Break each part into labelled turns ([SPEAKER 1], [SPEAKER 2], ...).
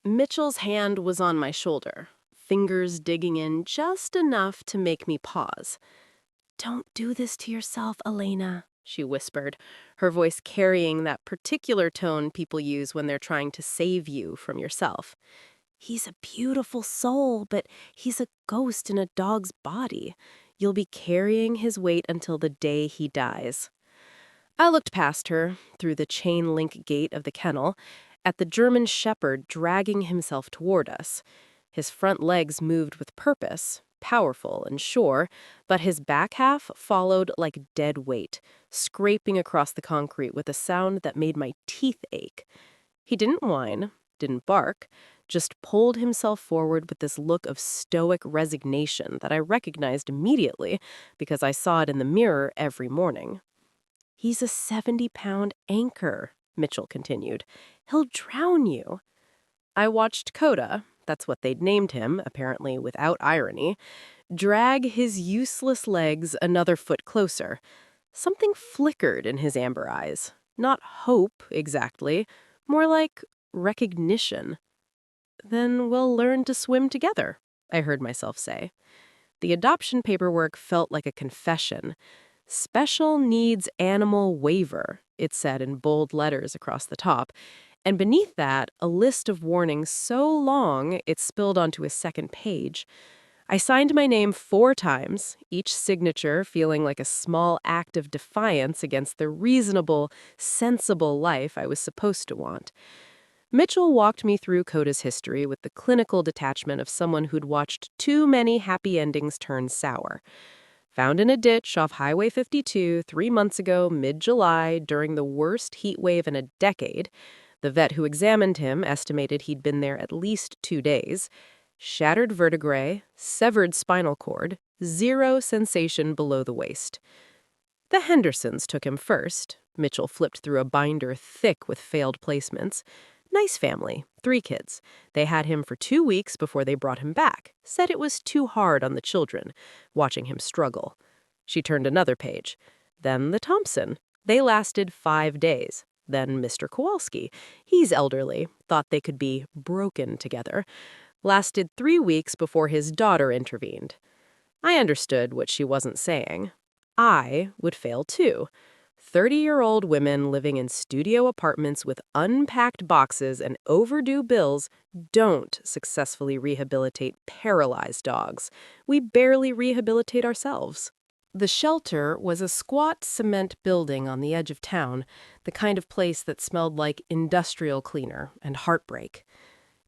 [SPEAKER 1] Mitchell's hand was on my shoulder, fingers digging in just enough to make me pause. "Don't do this to yourself, Elena," she whispered, her voice carrying that particular tone people use when they're trying to save you from yourself. "He's a beautiful soul, but he's a ghost in a dog's body. You'll be carrying his weight until the day he dies." I looked past her, through the chain-link gate of the kennel, at the German shepherd dragging himself toward us. His front legs moved with purpose, powerful and sure, but his back half followed like dead weight, scraping across the concrete with a sound that made my teeth ache. He didn't whine, didn't bark, just pulled himself forward with this look of stoic resignation that I recognized immediately because I saw it in the mirror every morning. "He's a 70-pound anchor," Mitchell continued. "He'll drown you." I watched Koda, that's what they'd named him, apparently without irony, drag his useless legs another foot closer. Something flickered in his amber eyes. Not hope, exactly. More like recognition. "Then we'll learn to swim together," I heard myself say. The adoption paperwork felt like a confession. "Special needs animal waiver," it said in bold letters across the top, and beneath that, a list of warnings so long it spilled onto a second page. I signed my name 4 times, each signature feeling like a small act of defiance against the reasonable, sensible life I was supposed to want. Mitchell walked me through Koda's history with the clinical detachment of someone who'd watched too many happy endings turn sour. Found in a ditch off Highway 52 3 months ago, mid-July, during the worst heat wave in a decade. The vet who examined him estimated he'd been there at least 2 days. Shattered vertebrae, severed spinal cord, zero sensation below the waist. The Hendersons took him first. Mitchell flipped through a binder thick with failed placements. Nice family, 3 kids. They had him for 2 weeks before they brought him back. Said it was too hard on the children, watching him struggle. She turned another page. Then the Thompson. They lasted 5 days. Then Mr. Kowalski. He's elderly, thought they could be broken together. Lasted 3 weeks before his daughter intervened. I understood what she wasn't saying. I would fail too. 30-year-old women living in studio apartments with unpacked boxes and overdue bills don't successfully rehabilitate paralyzed dogs. We barely rehabilitate ourselves. The shelter was a squat cement building on the edge of town, the kind of place that smelled like industrial cleaner and heartbreak.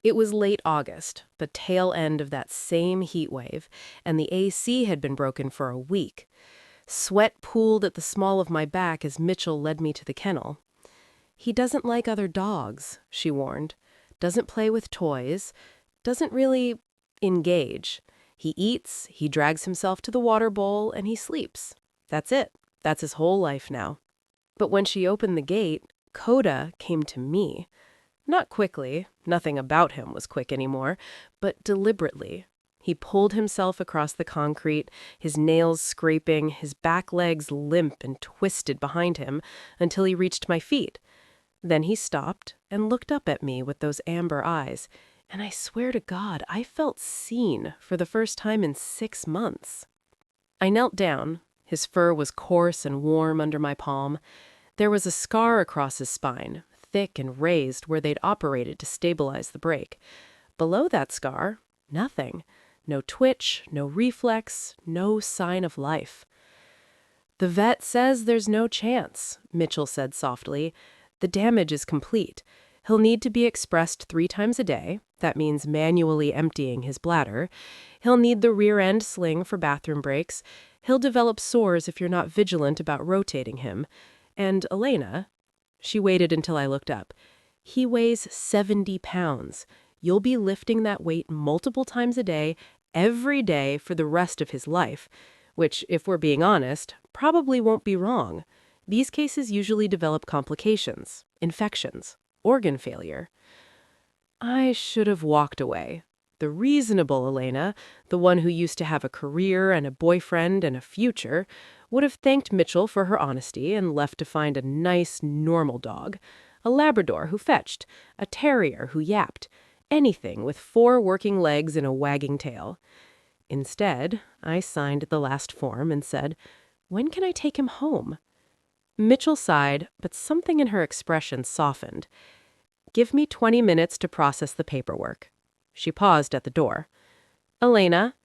[SPEAKER 1] It was late August, the tail end of that same heat wave, and the AC had been broken for a week. Sweat pooled at the small of my back as Mitchell led me to the kennel. "He doesn't like other dogs," she warned. "Doesn't play with toys. Doesn't really engage. He eats, he drags himself to the water bowl, and he sleeps. That's it. That's his whole life now." But when she opened the gate, Koda came to me. Not quickly, nothing about him was quick anymore, but deliberately. He pulled himself across the concrete, his nails scraping, his back legs limp and twisted behind him, until he reached my feet. Then he stopped and looked up at me with those amber eyes, and I swear to God, I felt seen for the first time in 6 months. I knelt down. His fur was coarse and warm under my palm. There was a scar across his spine, thick and raised where they'd operated to stabilize the break. Below that scar, nothing. No twitch, no reflex, no sign of life. "The vet says there's no chance," Mitchell said softly. "The damage is complete. He'll need to be expressed 3 times a day. That means manually emptying his bladder. He'll need the rear end sling for bathroom breaks. He'll develop sores if you're not vigilant about rotating him. And Elena," she waited until I looked up, "he weighs 70 pounds. You'll be lifting that weight multiple times a day, every day for the rest of his life, which, if we're being honest, probably won't be wrong. These cases usually develop complications, infections, organ failure." I should have walked away. The reasonable Elena, the one who used to have a career and a boyfriend and a future, would have thanked Mitchell for her honesty and left to find a nice, normal dog. A Labrador who fetched, a terrier who yapped, anything with 4 working legs and a wagging tail. Instead, I signed the last form and said, "When can I take him home?" Mitchell sighed, but something in her expression softened. "Give me 20 minutes to process the paperwork." She paused at the door. "Elena,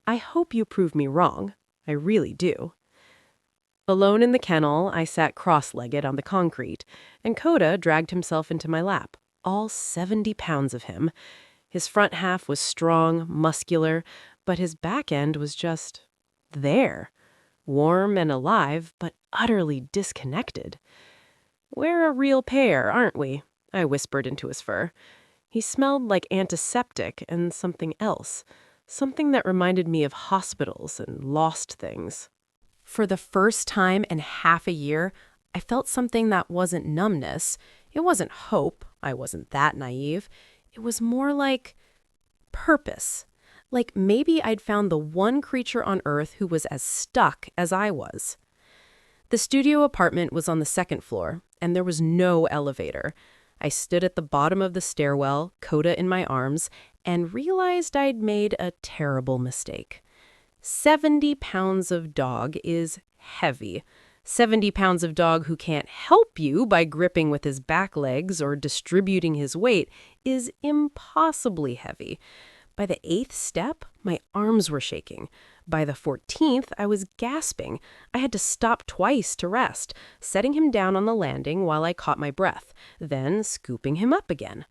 [SPEAKER 1] I hope you prove me wrong. I really do." Alone in the kennel, I sat cross-legged on the concrete, and Koda dragged himself into my lap, all 70 pounds of him. His front half was strong, muscular, but his back end was just there, warm and alive, but utterly disconnected. "We're a real pair, aren't we?" I whispered into his fur. He smelled like antiseptic and something else, something that reminded me of hospitals and lost things. For the first time in half a year, I felt something that wasn't numbness. It wasn't hope. I wasn't that naive. It was more like purpose. Like maybe I'd found the one creature on Earth who was as stuck as I was. The studio apartment was on the second floor, and there was no elevator. I stood at the bottom of the stairwell, Koda in my arms, and realized I'd made a terrible mistake. 70 pounds of dog is heavy. 70 pounds of dog who can't help you by gripping with his back legs or distributing his weight is impossibly heavy. By the 8th step, my arms were shaking. By the 14th, I was gasping. I had to stop twice to rest, setting him down on the landing while I caught my breath, then scooping him up again.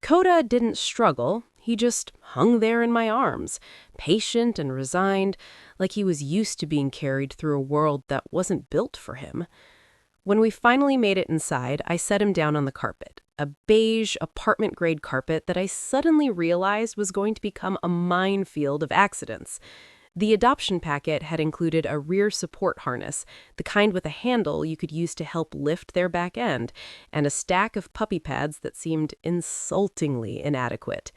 [SPEAKER 1] Koda didn't struggle. He just hung there in my arms, patient and resigned, like he was used to being carried through a world that wasn't built for him. When we finally made it inside, I set him down on the carpet, a beige, apartment-grade carpet that I suddenly realized was going to become a minefield of accidents. The adoption packet had included a rear support harness, the kind with a handle you could use to help lift their back end, and a stack of puppy pads that seemed insultingly inadequate.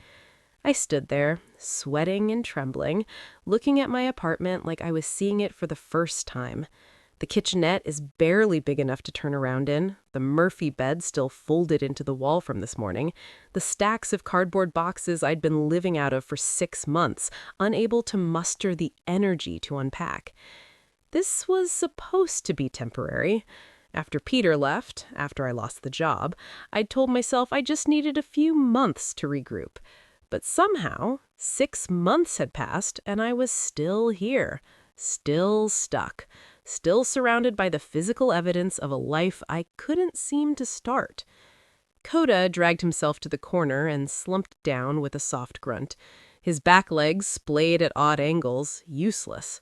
[SPEAKER 1] I stood there, sweating and trembling, looking at my apartment like I was seeing it for the first time. The kitchenette is barely big enough to turn around in, the Murphy bed still folded into the wall from this morning, the stacks of cardboard boxes I'd been living out of for 6 months, unable to muster the energy to unpack. This was supposed to be temporary. After Peter left, after I lost the job, I'd told myself I just needed a few months to regroup. But somehow, 6 months had passed and I was still here, still stuck. Still surrounded by the physical evidence of a life I couldn't seem to start. Koda dragged himself to the corner and slumped down with a soft grunt. His back legs splayed at odd angles, useless.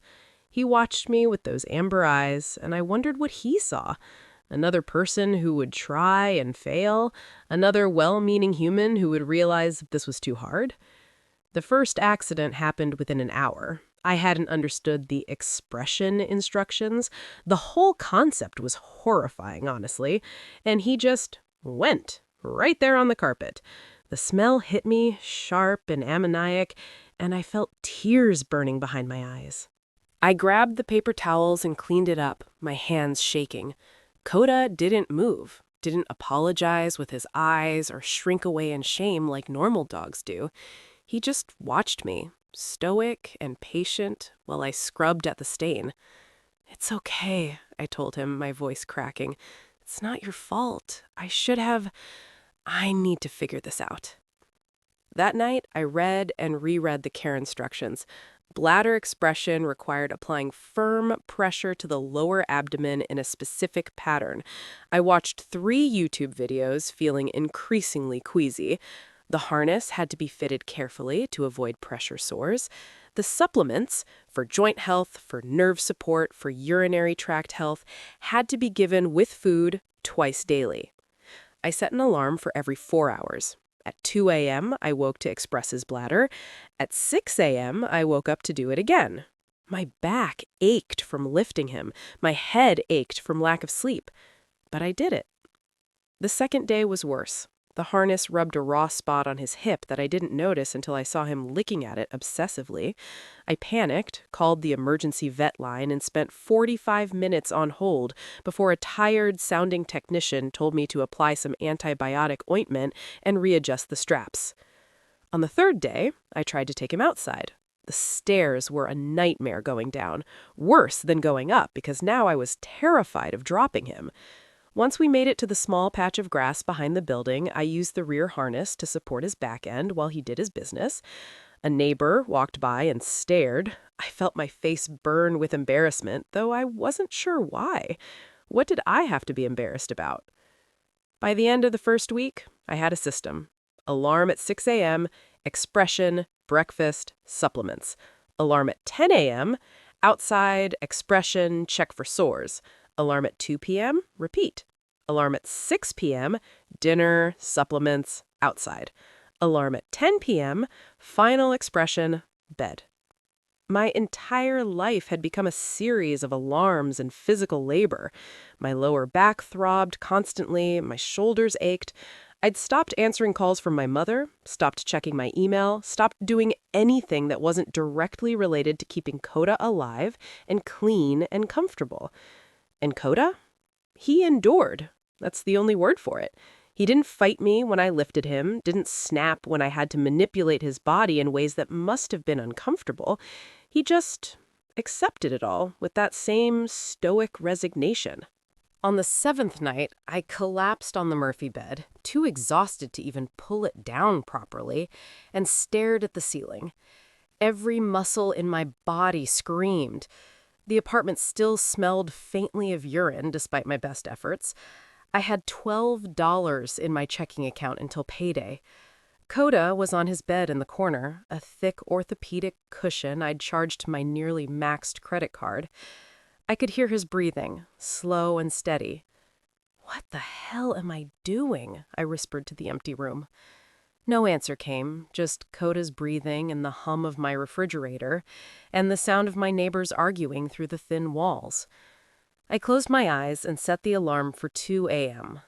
[SPEAKER 1] He watched me with those amber eyes, and I wondered what he saw. Another person who would try and fail? Another well-meaning human who would realize this was too hard? The first accident happened within an hour. I hadn't understood the expression instructions. The whole concept was horrifying, honestly, and he just went right there on the carpet. The smell hit me, sharp and ammoniac, and I felt tears burning behind my eyes. I grabbed the paper towels and cleaned it up, my hands shaking. Koda didn't move, didn't apologize with his eyes or shrink away in shame like normal dogs do. He just watched me, stoic and patient, while I scrubbed at the stain. "It's okay," I told him, my voice cracking. "It's not your fault. I need to figure this out." That night, I read and reread the care instructions. Bladder expression required applying firm pressure to the lower abdomen in a specific pattern. I watched 3 YouTube videos, feeling increasingly queasy. The harness had to be fitted carefully to avoid pressure sores. The supplements, for joint health, for nerve support, for urinary tract health, had to be given with food twice daily. I set an alarm for every 4 hours. At 2 a.m., I woke to express his bladder. At 6 a.m., I woke up to do it again. My back ached from lifting him. My head ached from lack of sleep. But I did it. The second day was worse. The harness rubbed a raw spot on his hip that I didn't notice until I saw him licking at it obsessively. I panicked, called the emergency vet line, and spent 45 minutes on hold before a tired-sounding technician told me to apply some antibiotic ointment and readjust the straps. On the third day, I tried to take him outside. The stairs were a nightmare going down, worse than going up because now I was terrified of dropping him. Once we made it to the small patch of grass behind the building, I used the rear harness to support his back end while he did his business. A neighbor walked by and stared. I felt my face burn with embarrassment, though I wasn't sure why. What did I have to be embarrassed about? By the end of the first week, I had a system. Alarm at 6 a.m., expression, breakfast, supplements. Alarm at 10 a.m., outside, expression, check for sores. Alarm at 2 p.m., repeat. Alarm at 6 p.m., dinner, supplements, outside. Alarm at 10 p.m., final expression, bed. My entire life had become a series of alarms and physical labor. My lower back throbbed constantly, my shoulders ached. I'd stopped answering calls from my mother, stopped checking my email, stopped doing anything that wasn't directly related to keeping Koda alive and clean and comfortable. And Koda? He endured. That's the only word for it. He didn't fight me when I lifted him, didn't snap when I had to manipulate his body in ways that must have been uncomfortable. He just accepted it all with that same stoic resignation. On the 7th night, I collapsed on the Murphy bed, too exhausted to even pull it down properly, and stared at the ceiling. Every muscle in my body screamed. The apartment still smelled faintly of urine, despite my best efforts. I had $12 in my checking account until payday. Koda was on his bed in the corner, a thick orthopedic cushion I'd charged to my nearly maxed credit card. I could hear his breathing, slow and steady. "What the hell am I doing?" I whispered to the empty room. No answer came, just Koda's breathing and the hum of my refrigerator, and the sound of my neighbors arguing through the thin walls. I closed my eyes and set the alarm for 2 a.m.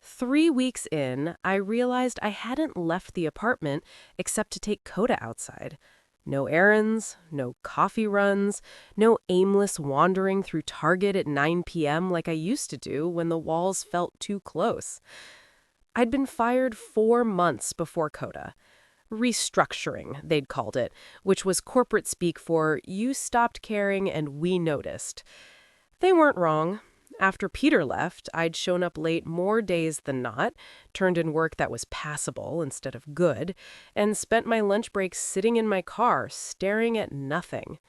[SPEAKER 1] 3 weeks in, I realized I hadn't left the apartment except to take Koda outside. No errands, no coffee runs, no aimless wandering through Target at 9 p.m. like I used to do when the walls felt too close. I'd been fired 4 months before Koda. Restructuring, they'd called it, which was corporate speak for "you stopped caring and we noticed." They weren't wrong. After Peter left, I'd shown up late more days than not, turned in work that was passable instead of good, and spent my lunch breaks sitting in my car, staring at nothing.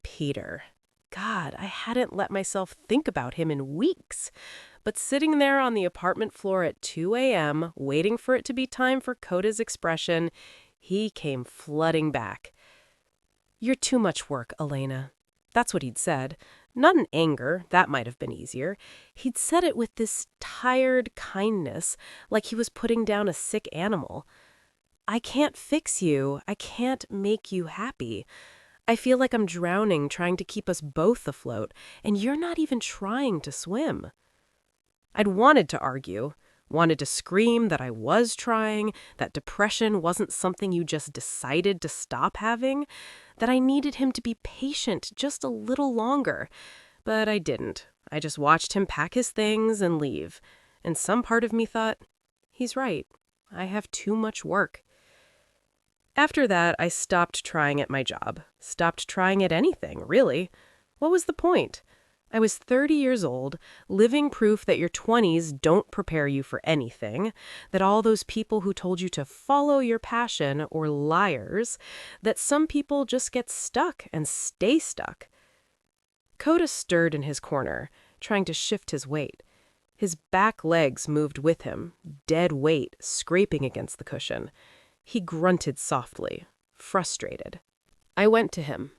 [SPEAKER 1] Peter. God, I hadn't let myself think about him in weeks. But sitting there on the apartment floor at 2 a.m., waiting for it to be time for Koda's expression, he came flooding back. "You're too much work, Elena." That's what he'd said. Not in anger, that might have been easier. He'd said it with this tired kindness, like he was putting down a sick animal. "I can't fix you. I can't make you happy. I feel like I'm drowning trying to keep us both afloat, and you're not even trying to swim." I'd wanted to argue, wanted to scream that I was trying, that depression wasn't something you just decided to stop having, that I needed him to be patient just a little longer. But I didn't. I just watched him pack his things and leave. And some part of me thought, he's right. I have too much work. After that, I stopped trying at my job. Stopped trying at anything, really. What was the point? I was 30 years old, living proof that your 20s don't prepare you for anything, that all those people who told you to follow your passion were liars, that some people just get stuck and stay stuck. Koda stirred in his corner, trying to shift his weight. His back legs moved with him, dead weight scraping against the cushion. He grunted softly, frustrated. I went to him,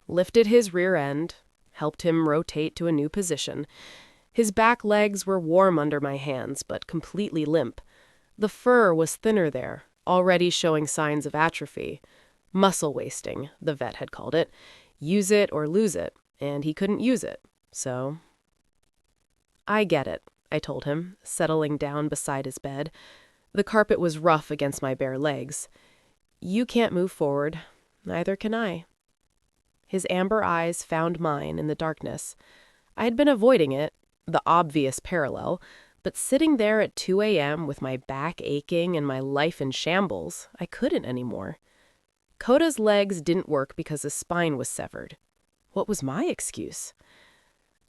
[SPEAKER 1] lifted his rear end, helped him rotate to a new position. His back legs were warm under my hands, but completely limp. The fur was thinner there, already showing signs of atrophy. Muscle wasting, the vet had called it. Use it or lose it, and he couldn't use it, so... "I get it," I told him, settling down beside his bed. The carpet was rough against my bare legs. "You can't move forward. Neither can I." His amber eyes found mine in the darkness. I had been avoiding it, the obvious parallel, But sitting there at 2 a.m. with my back aching and my life in shambles, I couldn't anymore. Koda's legs didn't work because his spine was severed. What was my excuse?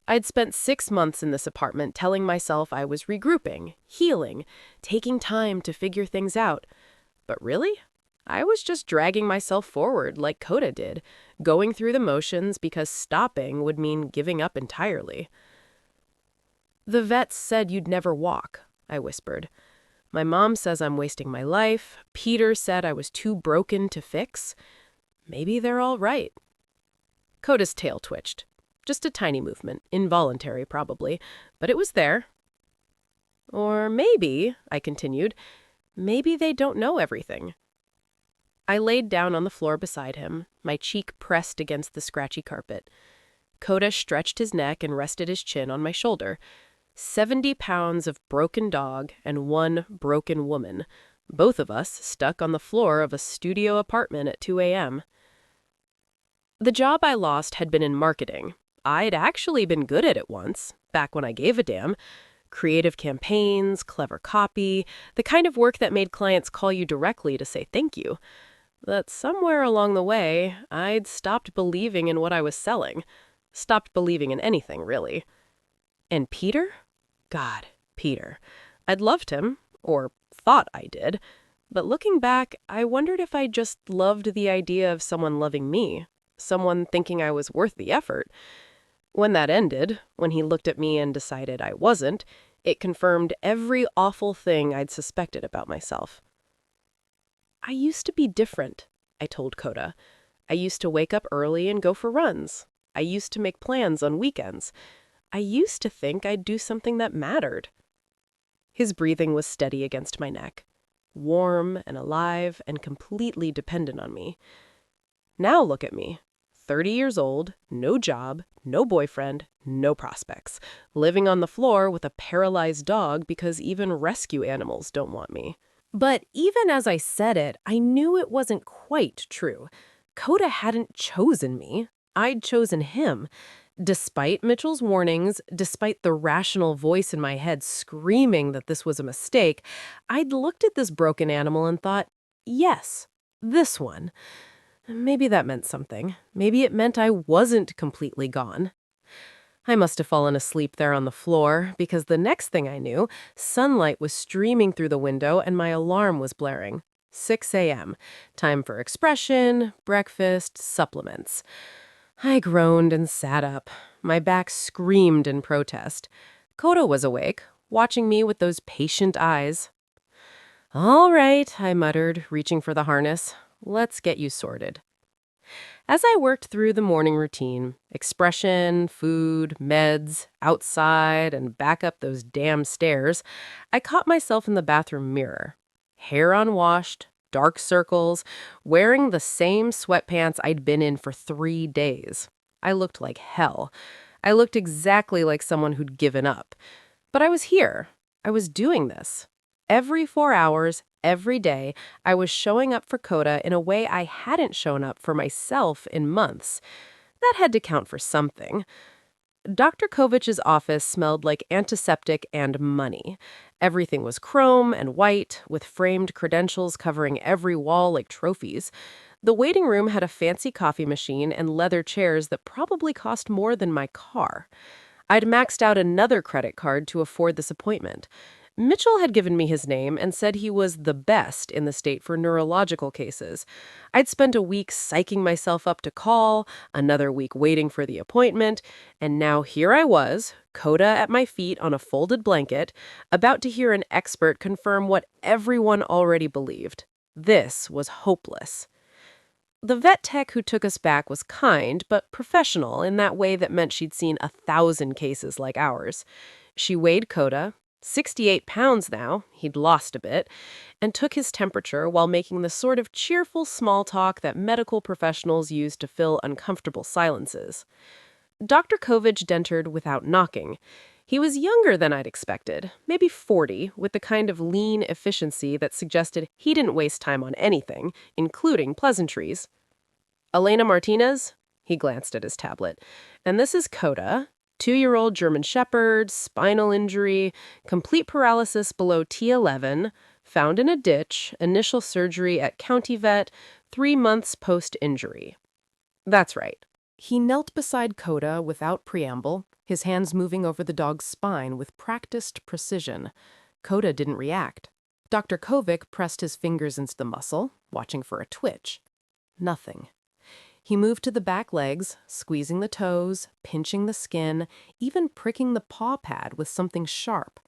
[SPEAKER 1] I'd spent 6 months in this apartment telling myself I was regrouping, healing, taking time to figure things out. But really? I was just dragging myself forward like Koda did, going through the motions because stopping would mean giving up entirely. "The vets said you'd never walk," I whispered. "My mom says I'm wasting my life. Peter said I was too broken to fix. Maybe they're all right." Koda's tail twitched. Just a tiny movement, involuntary probably, but it was there. "Or maybe," I continued, "maybe they don't know everything." I laid down on the floor beside him, my cheek pressed against the scratchy carpet. Koda stretched his neck and rested his chin on my shoulder. 70 pounds of broken dog and one broken woman, both of us stuck on the floor of a studio apartment at 2 a.m. The job I lost had been in marketing. I'd actually been good at it once, back when I gave a damn. Creative campaigns, clever copy, the kind of work that made clients call you directly to say thank you. But somewhere along the way, I'd stopped believing in what I was selling. Stopped believing in anything, really. And Peter? God, Peter. I'd loved him, or thought I did. But looking back, I wondered if I just loved the idea of someone loving me, someone thinking I was worth the effort. When that ended, when he looked at me and decided I wasn't, it confirmed every awful thing I'd suspected about myself. "I used to be different," I told Koda. "I used to wake up early and go for runs. I used to make plans on weekends. I used to think I'd do something that mattered." His breathing was steady against my neck, warm and alive and completely dependent on me. Now look at me. 30 years old, no job, no boyfriend, no prospects, living on the floor with a paralyzed dog because even rescue animals don't want me. But even as I said it, I knew it wasn't quite true. Koda hadn't chosen me. I'd chosen him. Despite Mitchell's warnings, despite the rational voice in my head screaming that this was a mistake, I'd looked at this broken animal and thought, yes, this one. Maybe that meant something. Maybe it meant I wasn't completely gone. I must have fallen asleep there on the floor, because the next thing I knew, sunlight was streaming through the window and my alarm was blaring. 6 a.m. Time for expression, breakfast, supplements. I groaned and sat up. My back screamed in protest. Koda was awake, watching me with those patient eyes. "All right," I muttered, reaching for the harness. "Let's get you sorted." As I worked through the morning routine, expression, food, meds, outside, and back up those damn stairs, I caught myself in the bathroom mirror. Hair unwashed, dark circles, wearing the same sweatpants I'd been in for 3 days. I looked like hell. I looked exactly like someone who'd given up. But I was here. I was doing this. Every 4 hours, every day, I was showing up for Koda in a way I hadn't shown up for myself in months. That had to count for something. Dr. Kovich's office smelled like antiseptic and money. Everything was chrome and white, with framed credentials covering every wall like trophies. The waiting room had a fancy coffee machine and leather chairs that probably cost more than my car. I'd maxed out another credit card to afford this appointment. Mitchell had given me his name and said he was the best in the state for neurological cases. I'd spent a week psyching myself up to call, another week waiting for the appointment, and now here I was, Koda at my feet on a folded blanket, about to hear an expert confirm what everyone already believed. This was hopeless. The vet tech who took us back was kind, but professional in that way that meant she'd seen 1,000 cases like ours. She weighed Koda, 68 pounds now, he'd lost a bit, and took his temperature while making the sort of cheerful small talk that medical professionals use to fill uncomfortable silences. Dr. Kovich entered without knocking. He was younger than I'd expected, maybe 40, with the kind of lean efficiency that suggested he didn't waste time on anything, including pleasantries. "Elena Martinez?" He glanced at his tablet. "And this is Koda. 2-year-old German Shepherd, spinal injury, complete paralysis below T11, found in a ditch, initial surgery at county vet, 3 months post-injury. That's right. He knelt beside Koda without preamble, his hands moving over the dog's spine with practiced precision. Koda didn't react. Dr. Kovic pressed his fingers into the muscle, watching for a twitch. Nothing. He moved to the back legs, squeezing the toes, pinching the skin, even pricking the paw pad with something sharp.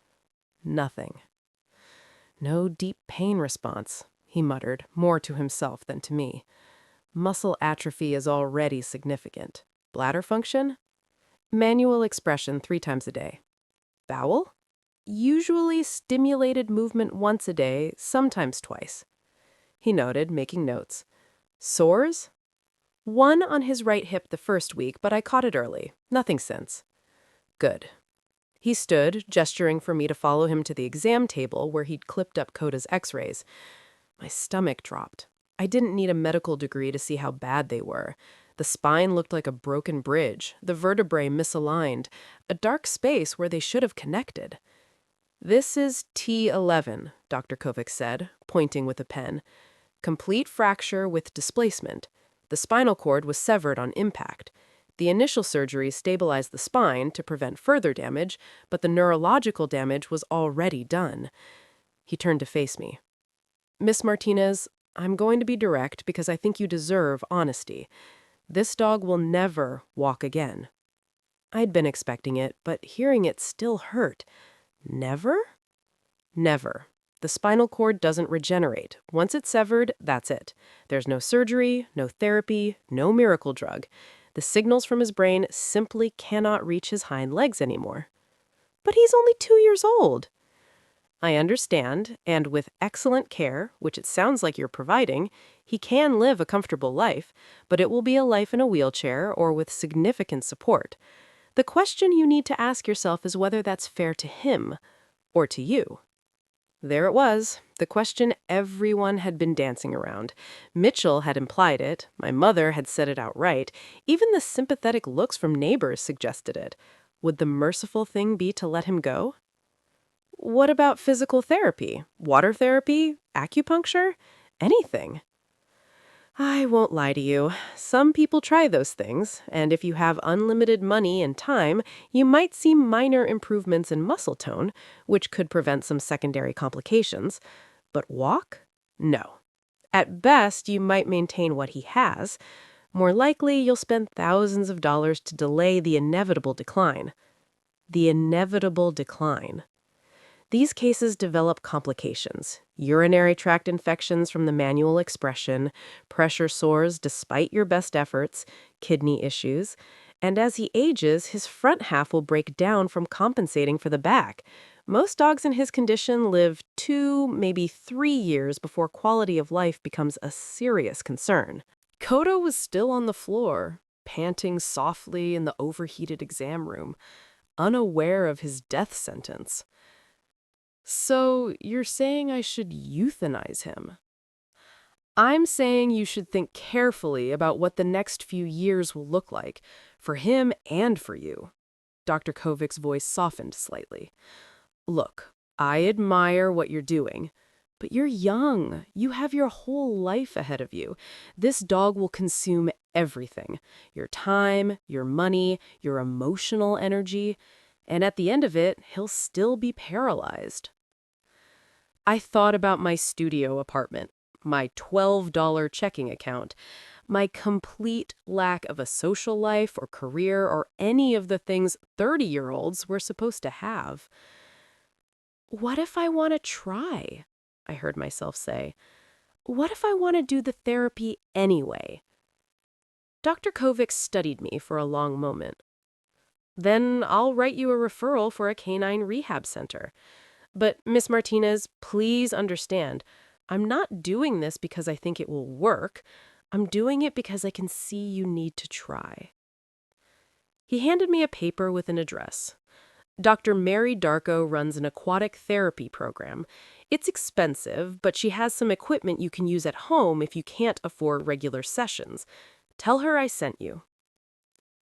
[SPEAKER 1] Nothing. No deep pain response, he muttered, more to himself than to me. Muscle atrophy is already significant. Bladder function? Manual expression 3 times a day. Bowel? Usually stimulated movement once a day, sometimes twice. He noted, making notes. Sores? 1 on his right hip the first week, but I caught it early. Nothing since. Good. He stood, gesturing for me to follow him to the exam table where he'd clipped up Koda's x-rays. My stomach dropped. I didn't need a medical degree to see how bad they were. The spine looked like a broken bridge, the vertebrae misaligned, a dark space where they should have connected. This is T11, Dr. Kovic said, pointing with a pen. Complete fracture with displacement. The spinal cord was severed on impact. The initial surgery stabilized the spine to prevent further damage, but the neurological damage was already done. He turned to face me. Miss Martinez, I'm going to be direct because I think you deserve honesty. This dog will never walk again. I'd been expecting it, but hearing it still hurt. Never? Never. The spinal cord doesn't regenerate. Once it's severed, that's it. There's no surgery, no therapy, no miracle drug. The signals from his brain simply cannot reach his hind legs anymore. But he's only 2 years old. I understand, and with excellent care, which it sounds like you're providing, he can live a comfortable life, but it will be a life in a wheelchair or with significant support. The question you need to ask yourself is whether that's fair to him or to you. There it was, the question everyone had been dancing around. Mitchell had implied it, my mother had said it outright, even the sympathetic looks from neighbors suggested it. Would the merciful thing be to let him go? What about physical therapy, water therapy, acupuncture, anything? I won't lie to you. Some people try those things, and if you have unlimited money and time, you might see minor improvements in muscle tone, which could prevent some secondary complications. But walk? No. At best, you might maintain what he has. More likely, you'll spend thousands of dollars to delay the inevitable decline. The inevitable decline. These cases develop complications, urinary tract infections from the manual expression, pressure sores despite your best efforts, kidney issues, and as he ages, his front half will break down from compensating for the back. Most dogs in his condition live 2, maybe 3 years before quality of life becomes a serious concern. Koda was still on the floor, panting softly in the overheated exam room, unaware of his death sentence. So, you're saying I should euthanize him? I'm saying you should think carefully about what the next few years will look like, for him and for you. Dr. Kovic's voice softened slightly. Look, I admire what you're doing, but you're young. You have your whole life ahead of you. This dog will consume everything. Your time, your money, your emotional energy. And at the end of it, he'll still be paralyzed. I thought about my studio apartment, my $12 checking account, my complete lack of a social life or career or any of the things 30-year-olds were supposed to have. What if I want to try? I heard myself say. What if I want to do the therapy anyway? Dr. Kovic studied me for a long moment. Then I'll write you a referral for a canine rehab center. But, Miss Martinez, please understand, I'm not doing this because I think it will work. I'm doing it because I can see you need to try. He handed me a paper with an address. Dr. Mary Darko runs an aquatic therapy program. It's expensive, but she has some equipment you can use at home if you can't afford regular sessions. Tell her I sent you.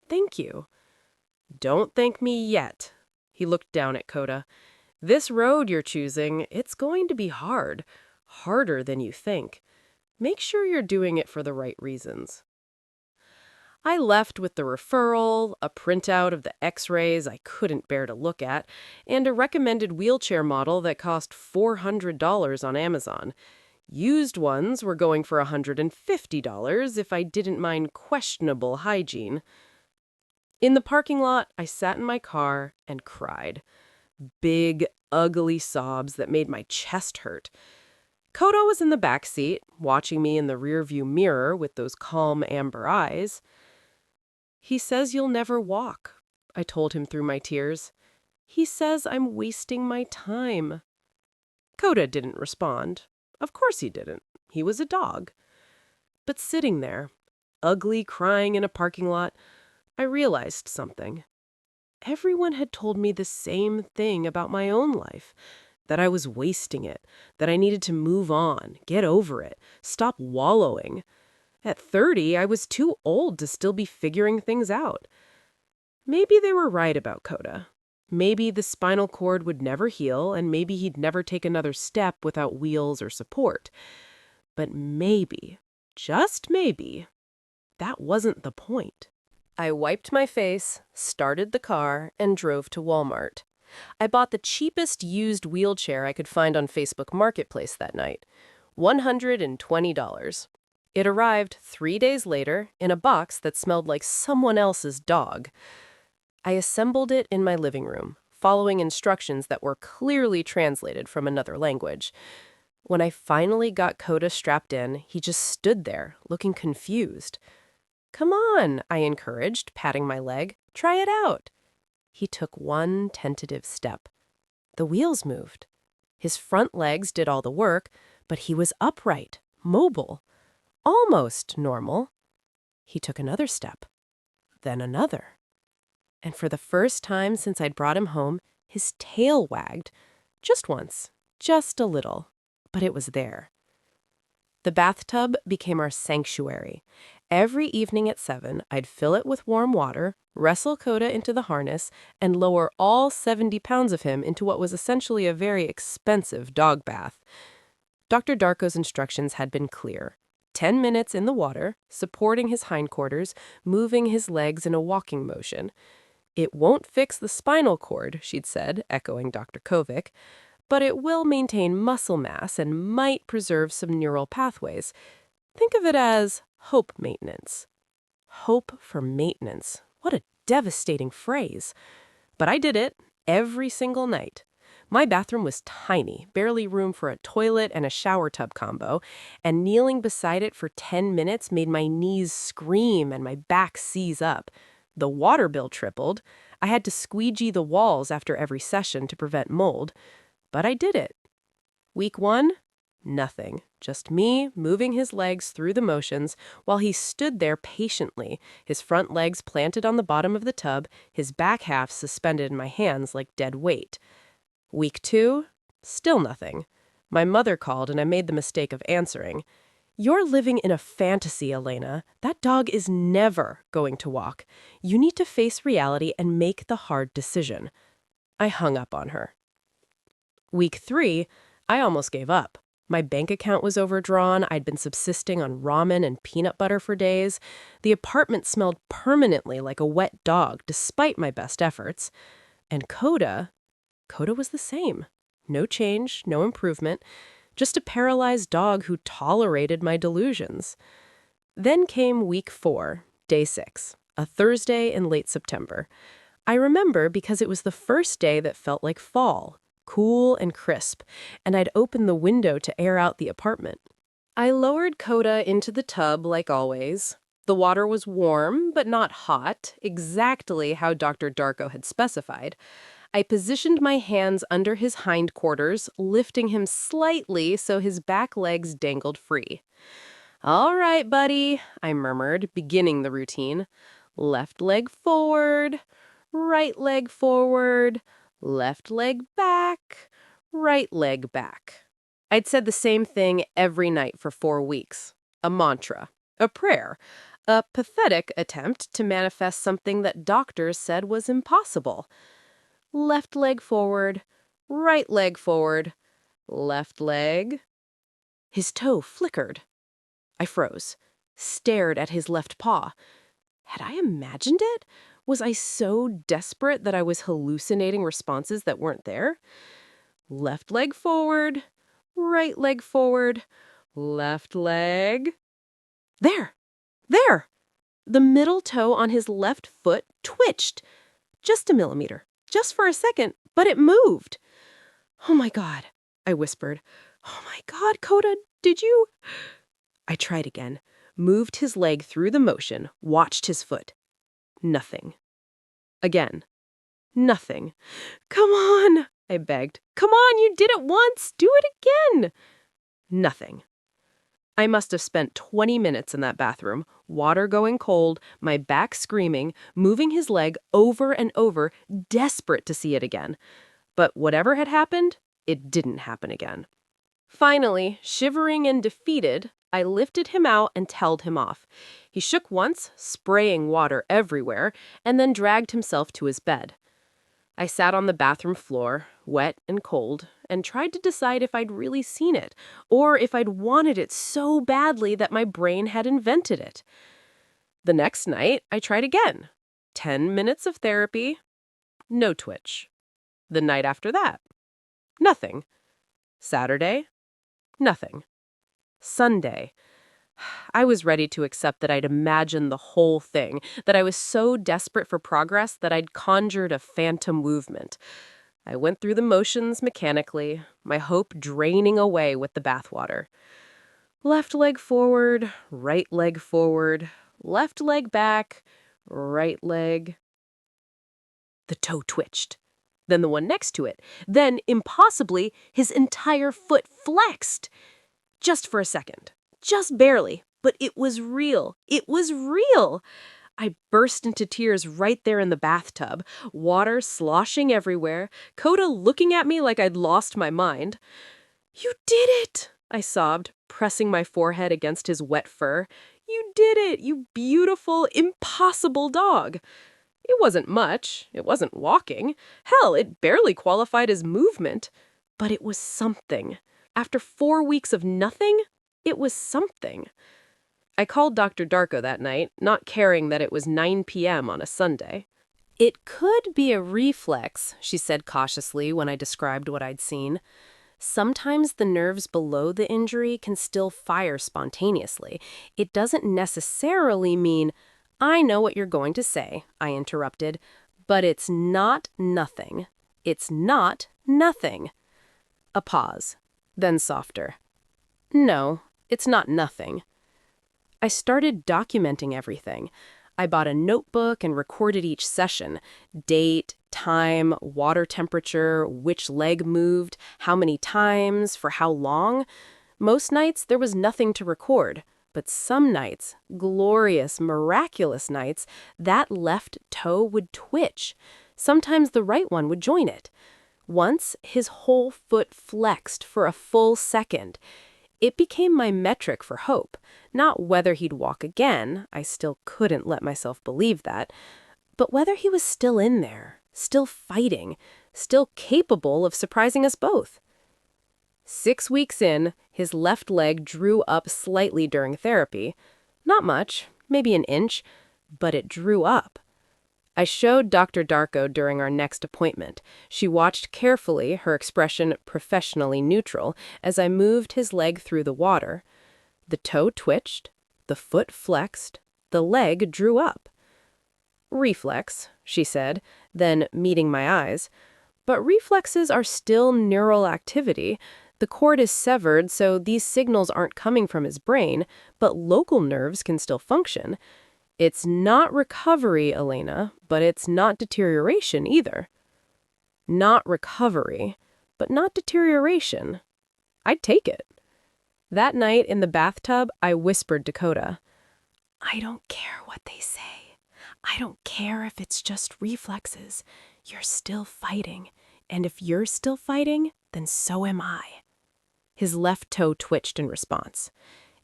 [SPEAKER 1] Thank you. Don't thank me yet. He looked down at Koda. This road you're choosing, it's going to be hard. Harder than you think. Make sure you're doing it for the right reasons. I left with the referral, a printout of the x-rays I couldn't bear to look at, and a recommended wheelchair model that cost $400 on Amazon. Used ones were going for $150 if I didn't mind questionable hygiene. In the parking lot, I sat in my car and cried. Big, ugly sobs that made my chest hurt. Koda was in the back seat, watching me in the rearview mirror with those calm amber eyes. He says you'll never walk, I told him through my tears. He says I'm wasting my time. Koda didn't respond. Of course he didn't. He was a dog. But sitting there, ugly crying in a parking lot, I realized something. Everyone had told me the same thing about my own life, that I was wasting it, that I needed to move on, get over it, stop wallowing. At 30, I was too old to still be figuring things out. Maybe they were right about Koda. Maybe the spinal cord would never heal, and maybe he'd never take another step without wheels or support. But maybe, just maybe, that wasn't the point. I wiped my face, started the car, and drove to Walmart. I bought the cheapest used wheelchair I could find on Facebook Marketplace that night, $120. It arrived 3 days later in a box that smelled like someone else's dog. I assembled it in my living room, following instructions that were clearly translated from another language. When I finally got Koda strapped in, he just stood there, looking confused. "Come on," I encouraged, patting my leg. "Try it out." He took one tentative step. The wheels moved. His front legs did all the work, but he was upright, mobile, almost normal. He took another step, then another. And for the first time since I'd brought him home, his tail wagged. Just once, just a little, but it was there. The bathtub became our sanctuary. Every evening at 7, I'd fill it with warm water, wrestle Koda into the harness, and lower all 70 pounds of him into what was essentially a very expensive dog bath. Dr. Darko's instructions had been clear. 10 minutes in the water, supporting his hindquarters, moving his legs in a walking motion. It won't fix the spinal cord, she'd said, echoing Dr. Kovic, but it will maintain muscle mass and might preserve some neural pathways. Think of it as hope maintenance. Hope for maintenance. What a devastating phrase. But I did it every single night. My bathroom was tiny, barely room for a toilet and a shower tub combo, and kneeling beside it for 10 minutes made my knees scream and my back seize up. The water bill tripled. I had to squeegee the walls after every session to prevent mold. But I did it. Week 1, nothing. Just me moving his legs through the motions while he stood there patiently, his front legs planted on the bottom of the tub, his back half suspended in my hands like dead weight. Week 2, still nothing. My mother called and I made the mistake of answering. "You're living in a fantasy, Elena. That dog is never going to walk. You need to face reality and make the hard decision." I hung up on her. Week 3, I almost gave up. My bank account was overdrawn. I'd been subsisting on ramen and peanut butter for days. The apartment smelled permanently like a wet dog, despite my best efforts. And Koda was the same. No change, no improvement. Just a paralyzed dog who tolerated my delusions. Then came week 4, day 6, a Thursday in late September. I remember because it was the first day that felt like fall, cool and crisp, and I'd opened the window to air out the apartment. I lowered Koda into the tub like always. The water was warm, but not hot, exactly how Dr. Darko had specified. I positioned my hands under his hindquarters, lifting him slightly so his back legs dangled free. "All right, buddy," I murmured, beginning the routine. Left leg forward, right leg forward, left leg back, right leg back. I'd said the same thing every night for 4 weeks. A mantra. A prayer. A pathetic attempt to manifest something that doctors said was impossible. Left leg forward, right leg forward, left leg. His toe flickered. I froze, stared at his left paw. Had I imagined it? Was I so desperate that I was hallucinating responses that weren't there? Left leg forward, right leg forward, left leg. There! There! The middle toe on his left foot twitched. Just a millimeter. Just for a second, but it moved. "Oh my God," I whispered. "Oh my God, Koda, did you?" I tried again, moved his leg through the motion, watched his foot. Nothing. Again. Nothing. "Come on," I begged. "Come on, you did it once. Do it again." Nothing. I must have spent 20 minutes in that bathroom, water going cold, my back screaming, moving his leg over and over, desperate to see it again. But whatever had happened, it didn't happen again. Finally, shivering and defeated, I lifted him out and tailed him off. He shook once, spraying water everywhere, and then dragged himself to his bed. I sat on the bathroom floor, wet and cold, and tried to decide if I'd really seen it, or if I'd wanted it so badly that my brain had invented it. The next night, I tried again. 10 minutes of therapy, no twitch. The night after that, nothing. Saturday, nothing. Sunday. I was ready to accept that I'd imagined the whole thing, that I was so desperate for progress that I'd conjured a phantom movement. I went through the motions mechanically, my hope draining away with the bathwater. Left leg forward, right leg forward, left leg back, right leg. The toe twitched. Then the one next to it. Then, impossibly, his entire foot flexed. Just for a second. Just barely. But it was real. It was real. I burst into tears right there in the bathtub, water sloshing everywhere, Koda looking at me like I'd lost my mind. "You did it!" I sobbed, pressing my forehead against his wet fur. "You did it, you beautiful, impossible dog!" It wasn't much. It wasn't walking. Hell, it barely qualified as movement. But it was something. After 4 weeks of nothing, it was something. I called Dr. Darko that night, not caring that it was 9 p.m. on a Sunday. "It could be a reflex," she said cautiously when I described what I'd seen. "Sometimes the nerves below the injury can still fire spontaneously. It doesn't necessarily mean—" "I know what you're going to say," I interrupted, "but it's not nothing. It's not nothing." A pause, then softer. "No, it's not nothing." I started documenting everything. I bought a notebook and recorded each session. Date, time, water temperature, which leg moved, how many times, for how long. Most nights there was nothing to record. But some nights, glorious, miraculous nights, that left toe would twitch. Sometimes the right one would join it. Once, his whole foot flexed for a full second. It became my metric for hope. Not whether he'd walk again, I still couldn't let myself believe that, but whether he was still in there, still fighting, still capable of surprising us both. 6 weeks in, his left leg drew up slightly during therapy. Not much, maybe an inch, but it drew up. I showed Dr. Darko during our next appointment. She watched carefully, her expression professionally neutral, as I moved his leg through the water. The toe twitched, the foot flexed, the leg drew up. "Reflex," she said, then meeting my eyes. "But reflexes are still neural activity. The cord is severed, so these signals aren't coming from his brain, but local nerves can still function. It's not recovery, Elena, but it's not deterioration either." Not recovery, but not deterioration. I'd take it. That night in the bathtub, I whispered to Koda, "I don't care what they say. I don't care if it's just reflexes. You're still fighting. And if you're still fighting, then so am I." His left toe twitched in response.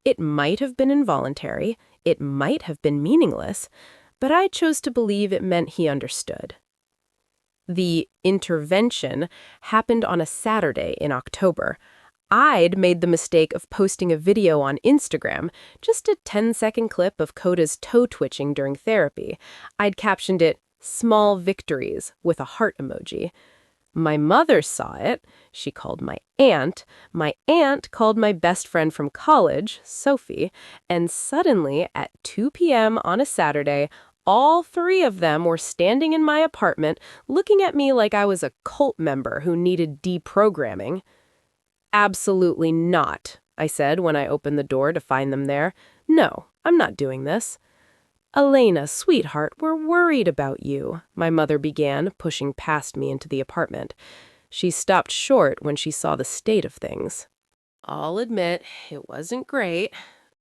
[SPEAKER 1] It might have been involuntary, it might have been meaningless, but I chose to believe it meant he understood. The intervention happened on a Saturday in October. I'd made the mistake of posting a video on Instagram, just a 10-second clip of Koda's toe twitching during therapy. I'd captioned it, "Small Victories," with a heart emoji. My mother saw it. She called my aunt. My aunt called my best friend from college, Sophie, and suddenly, at 2 p.m. on a Saturday, all three of them were standing in my apartment, looking at me like I was a cult member who needed deprogramming. "Absolutely not," I said when I opened the door to find them there. "No, I'm not doing this." "Elena, sweetheart, we're worried about you," my mother began, pushing past me into the apartment. She stopped short when she saw the state of things. I'll admit, it wasn't great.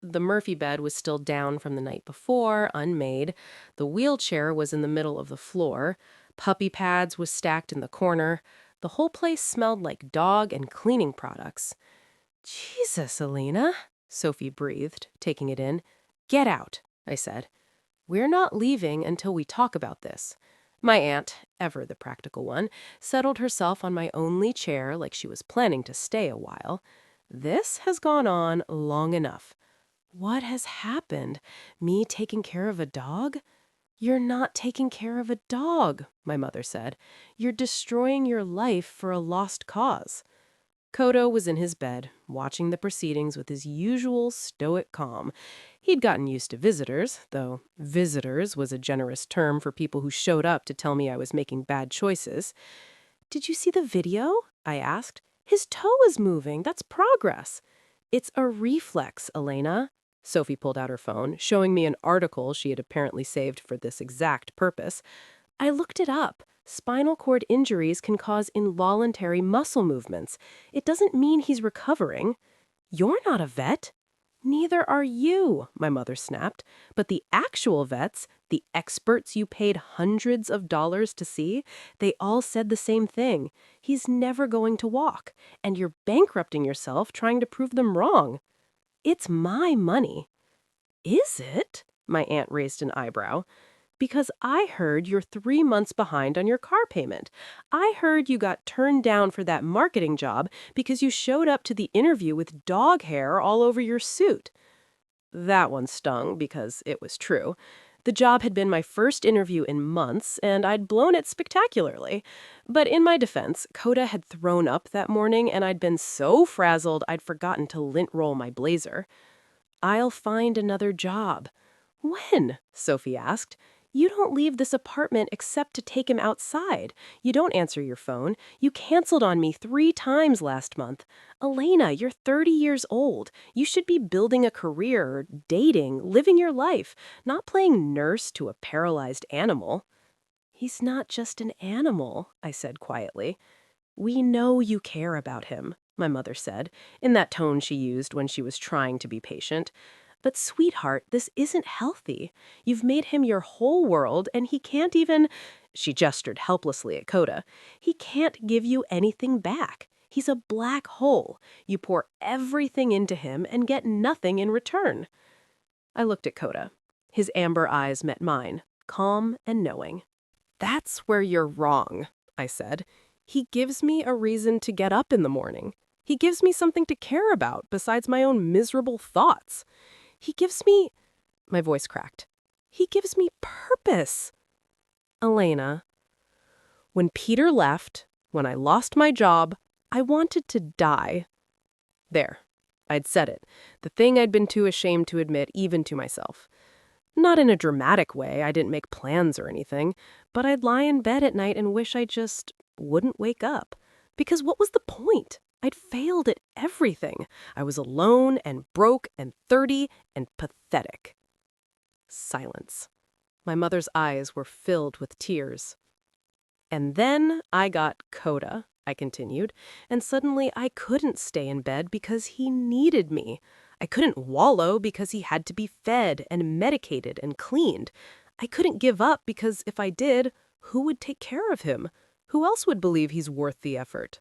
[SPEAKER 1] The Murphy bed was still down from the night before, unmade. The wheelchair was in the middle of the floor. Puppy pads was stacked in the corner. The whole place smelled like dog and cleaning products. "Jesus, Elena," Sophie breathed, taking it in. "Get out," I said. "We're not leaving until we talk about this." My aunt, ever the practical one, settled herself on my only chair like she was planning to stay a while. "This has gone on long enough." "What has happened? Me taking care of a dog?" "You're not taking care of a dog," my mother said. "You're destroying your life for a lost cause." Koda was in his bed, watching the proceedings with his usual stoic calm. He'd gotten used to visitors, though visitors was a generous term for people who showed up to tell me I was making bad choices. "Did you see the video?" I asked. "His toe is moving. That's progress." "It's a reflex, Elena." Sophie pulled out her phone, showing me an article she had apparently saved for this exact purpose. "I looked it up. Spinal cord injuries can cause involuntary muscle movements. It doesn't mean he's recovering." "You're not a vet." "Neither are you," my mother snapped. "But the actual vets, the experts you paid hundreds of dollars to see, they all said the same thing. He's never going to walk, and you're bankrupting yourself trying to prove them wrong." "It's my money." "Is it?" My aunt raised an eyebrow. "Because I heard you're 3 months behind on your car payment. I heard you got turned down for that marketing job because you showed up to the interview with dog hair all over your suit." That one stung because it was true. The job had been my first interview in months, and I'd blown it spectacularly. But in my defense, Koda had thrown up that morning, and I'd been so frazzled I'd forgotten to lint roll my blazer. "I'll find another job." "When?" Sophie asked. "You don't leave this apartment except to take him outside. You don't answer your phone. You canceled on me 3 times last month. Elena, you're 30 years old. You should be building a career, dating, living your life, not playing nurse to a paralyzed animal." "He's not just an animal," I said quietly. "We know you care about him," my mother said, in that tone she used when she was trying to be patient. "But sweetheart, this isn't healthy. You've made him your whole world, and he can't even—" She gestured helplessly at Koda. "He can't give you anything back. He's a black hole. You pour everything into him and get nothing in return." I looked at Koda. His amber eyes met mine, calm and knowing. "That's where you're wrong," I said. "He gives me a reason to get up in the morning. He gives me something to care about besides my own miserable thoughts. He gives me—" My voice cracked. "He gives me purpose." "Elena, when Peter left, when I lost my job, I wanted to die." There. I'd said it. The thing I'd been too ashamed to admit even to myself. Not in a dramatic way, I didn't make plans or anything, but I'd lie in bed at night and wish I just wouldn't wake up. Because what was the point? I'd failed at everything. I was alone and broke and 30 and pathetic. Silence. My mother's eyes were filled with tears. "And then I got Koda," I continued, "and suddenly I couldn't stay in bed because he needed me. I couldn't wallow because he had to be fed and medicated and cleaned. I couldn't give up because if I did, who would take care of him? Who else would believe he's worth the effort?"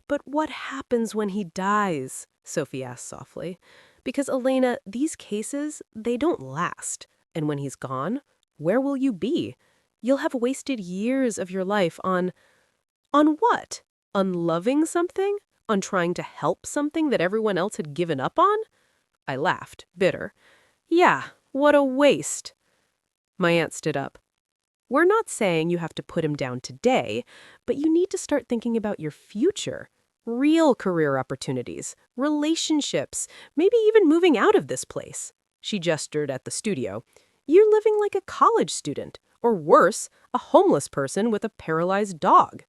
[SPEAKER 1] "But what happens when he dies?" Sophie asked softly. Because, Elena, these cases, they don't last. And when he's gone, where will you be? You'll have wasted years of your life on what? On loving something? On trying to help something that everyone else had given up on? I laughed, bitter. Yeah, what a waste. My aunt stood up. We're not saying you have to put him down today, but you need to start thinking about your future. Real career opportunities, relationships, maybe even moving out of this place. She gestured at the studio. You're living like a college student, or worse, a homeless person with a paralyzed dog.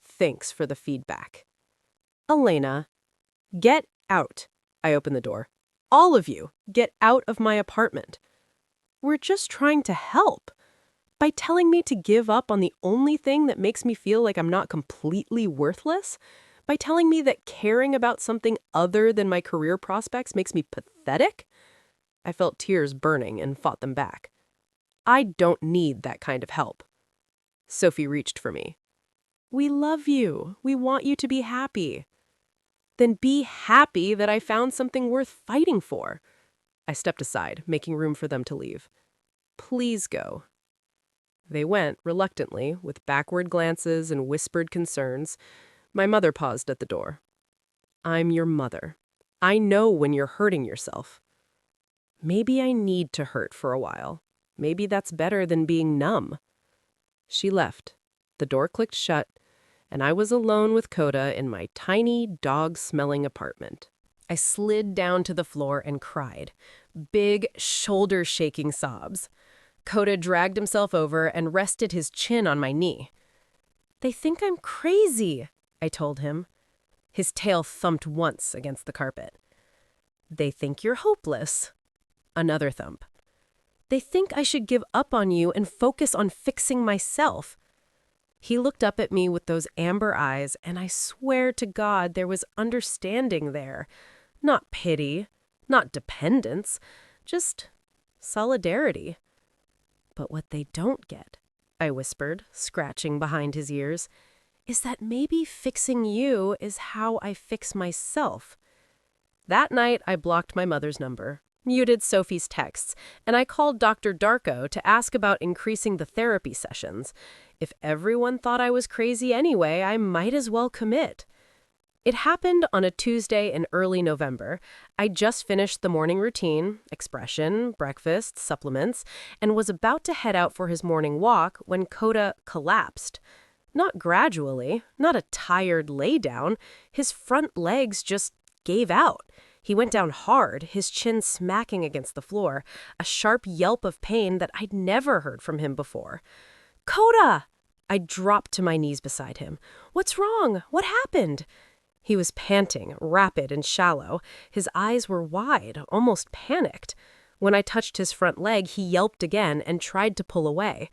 [SPEAKER 1] Thanks for the feedback. Elena, get out. I opened the door. All of you, get out of my apartment. We're just trying to help. By telling me to give up on the only thing that makes me feel like I'm not completely worthless? By telling me that caring about something other than my career prospects makes me pathetic? I felt tears burning and fought them back. I don't need that kind of help. Sophie reached for me. We love you. We want you to be happy. Then be happy that I found something worth fighting for. I stepped aside, making room for them to leave. Please go. They went, reluctantly, with backward glances and whispered concerns. My mother paused at the door. I'm your mother. I know when you're hurting yourself. Maybe I need to hurt for a while. Maybe that's better than being numb. She left. The door clicked shut, and I was alone with Koda in my tiny, dog-smelling apartment. I slid down to the floor and cried. Big, shoulder-shaking sobs. Koda dragged himself over and rested his chin on my knee. They think I'm crazy, I told him. His tail thumped once against the carpet. They think you're hopeless. Another thump. They think I should give up on you and focus on fixing myself. He looked up at me with those amber eyes, and I swear to God there was understanding there. Not pity, not dependence, just solidarity. But what they don't get, I whispered, scratching behind his ears, is that maybe fixing you is how I fix myself. That night, I blocked my mother's number, muted Sophie's texts, and I called Dr. Darko to ask about increasing the therapy sessions. If everyone thought I was crazy anyway, I might as well commit. It happened on a Tuesday in early November. I just finished the morning routine, expression, breakfast, supplements, and was about to head out for his morning walk when Koda collapsed. Not gradually, not a tired lay down. His front legs just gave out. He went down hard, his chin smacking against the floor, a sharp yelp of pain that I'd never heard from him before. Koda! I dropped to my knees beside him. What's wrong? What happened? He was panting, rapid and shallow. His eyes were wide, almost panicked. When I touched his front leg, he yelped again and tried to pull away.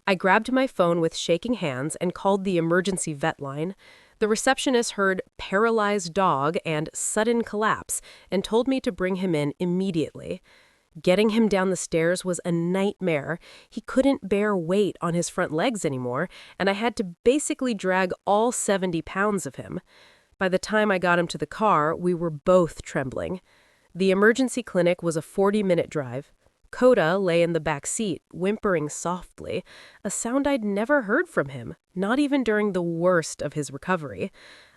[SPEAKER 1] I grabbed my phone with shaking hands and called the emergency vet line. The receptionist heard paralyzed dog and sudden collapse and told me to bring him in immediately. Getting him down the stairs was a nightmare. He couldn't bear weight on his front legs anymore, and I had to basically drag all 70 pounds of him. By the time I got him to the car, we were both trembling. The emergency clinic was a 40-minute drive. Koda lay in the back seat, whimpering softly, a sound I'd never heard from him, not even during the worst of his recovery.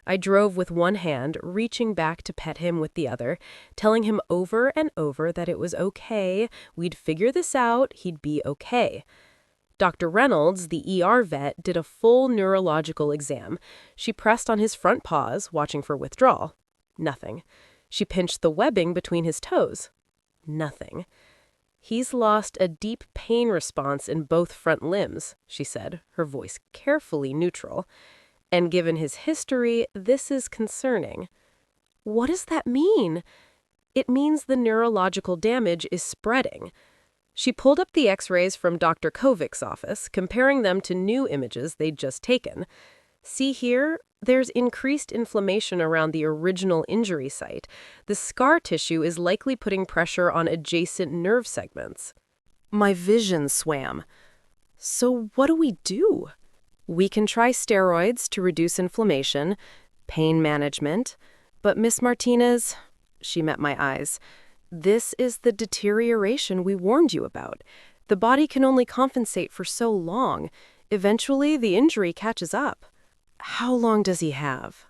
[SPEAKER 1] I drove with one hand, reaching back to pet him with the other, telling him over and over that it was okay, we'd figure this out, he'd be okay. Dr. Reynolds, the ER vet, did a full neurological exam. She pressed on his front paws, watching for withdrawal. Nothing. She pinched the webbing between his toes. Nothing. He's lost a deep pain response in both front limbs, she said, her voice carefully neutral. And given his history, this is concerning. What does that mean? It means the neurological damage is spreading. She pulled up the x-rays from Dr. Kovic's office, comparing them to new images they'd just taken. See here? There's increased inflammation around the original injury site. The scar tissue is likely putting pressure on adjacent nerve segments. My vision swam. So what do we do? We can try steroids to reduce inflammation, pain management, but Miss Martinez, She met my eyes. This is the deterioration we warned you about. The body can only compensate for so long. Eventually, the injury catches up. How long does he have?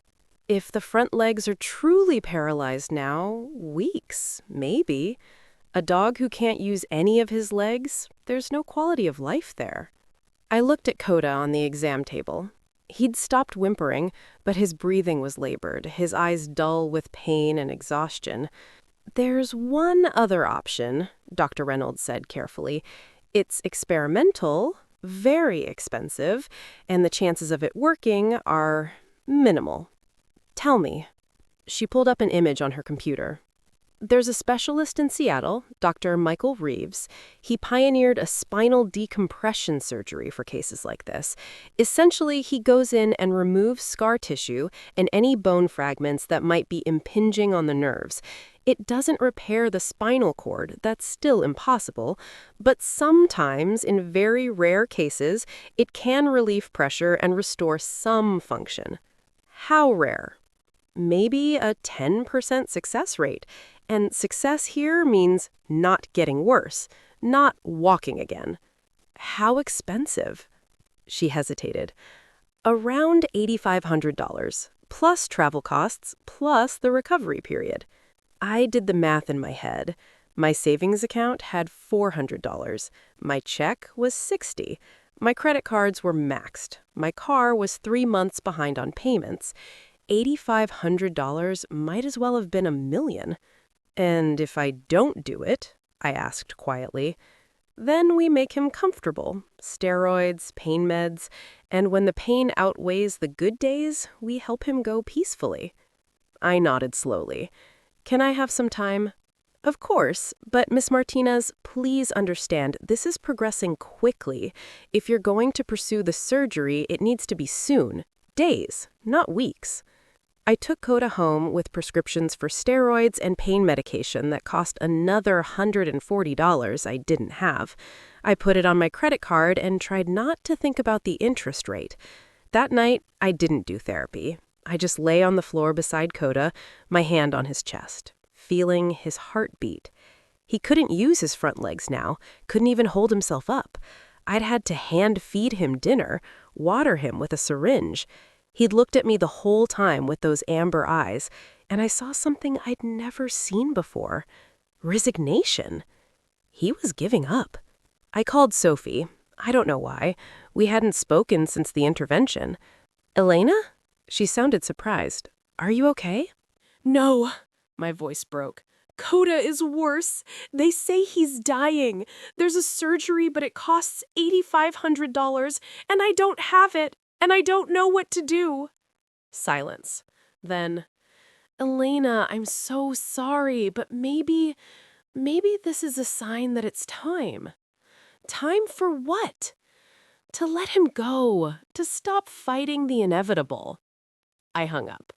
[SPEAKER 1] If the front legs are truly paralyzed now, weeks, maybe. A dog who can't use any of his legs, there's no quality of life there. I looked at Koda on the exam table. He'd stopped whimpering, but his breathing was labored, his eyes dull with pain and exhaustion. There's one other option, Dr. Reynolds said carefully. It's experimental, very expensive, and the chances of it working are minimal. Tell me. She pulled up an image on her computer. There's a specialist in Seattle, Dr. Michael Reeves. He pioneered a spinal decompression surgery for cases like this. Essentially, he goes in and removes scar tissue and any bone fragments that might be impinging on the nerves. It doesn't repair the spinal cord, that's still impossible, but sometimes, in very rare cases, it can relieve pressure and restore some function. How rare? Maybe a 10% success rate. And success here means not getting worse, not walking again. How expensive? She hesitated. Around $8,500, plus travel costs, plus the recovery period. I did the math in my head. My savings account had $400. My check was $60. My credit cards were maxed. My car was 3 months behind on payments. $8,500 might as well have been $1 million. And if I don't do it, I asked quietly, then we make him comfortable. Steroids, pain meds, and when the pain outweighs the good days, we help him go peacefully. I nodded slowly. Can I have some time? Of course, but Miss Martinez, please understand, this is progressing quickly. If you're going to pursue the surgery, it needs to be soon. Days, not weeks. I took Koda home with prescriptions for steroids and pain medication that cost another $140 I didn't have. I put it on my credit card and tried not to think about the interest rate. That night, I didn't do therapy. I just lay on the floor beside Koda, my hand on his chest, feeling his heartbeat. He couldn't use his front legs now, couldn't even hold himself up. I'd had to hand feed him dinner, water him with a syringe. He'd looked at me the whole time with those amber eyes, and I saw something I'd never seen before. Resignation. He was giving up. I called Sophie. I don't know why. We hadn't spoken since the intervention. Elena? She sounded surprised. Are you okay?
[SPEAKER 2] No, my voice broke. Koda is worse. They say he's dying. There's a surgery, but it costs $8,500, and I don't have it. And I don't know what to do. Silence. Then, Elena, I'm so sorry, but maybe this is a sign that it's time. Time for what? To let him go, to stop fighting the inevitable. I hung up.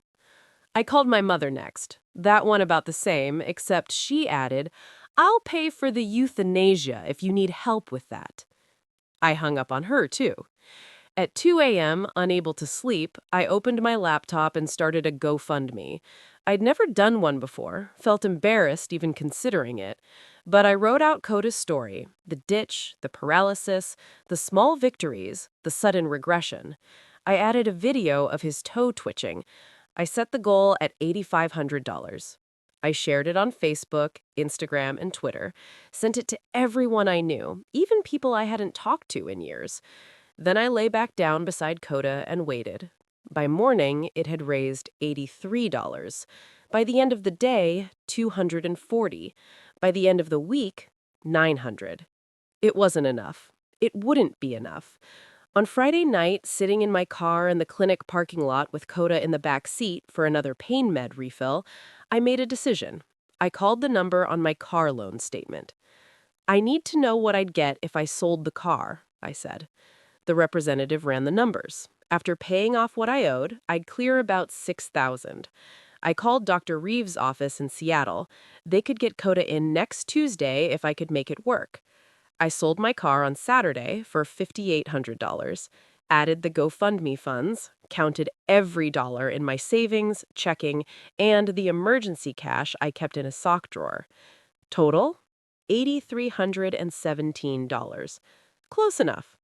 [SPEAKER 2] I called my mother next. That one about the same, except she added, I'll pay for the euthanasia if you need help with that. I hung up on her, too. At 2 a.m., unable to sleep, I opened my laptop and started a GoFundMe. I'd never done one before, felt embarrassed even considering it, but I wrote out Koda's story, the ditch, the paralysis, the small victories, the sudden regression. I added a video of his toe twitching. I set the goal at $8,500. I shared it on Facebook, Instagram, and Twitter, sent it to everyone I knew, even people I hadn't talked to in years. Then I lay back down beside Koda and waited. By morning, it had raised $83. By the end of the day, $240. By the end of the week, $900. It wasn't enough. It wouldn't be enough. On Friday night, sitting in my car in the clinic parking lot with Koda in the back seat for another pain med refill, I made a decision. I called the number on my car loan statement. I need to know what I'd get if I sold the car, I said. The representative ran the numbers. After paying off what I owed, I'd clear about $6,000. I called Dr. Reeves' office in Seattle. They could get Koda in next Tuesday if I could make it work. I sold my car on Saturday for $5,800, added the GoFundMe funds,
[SPEAKER 1] counted every dollar in my savings, checking, and the emergency cash I kept in a sock drawer. Total, $8,317. Close enough.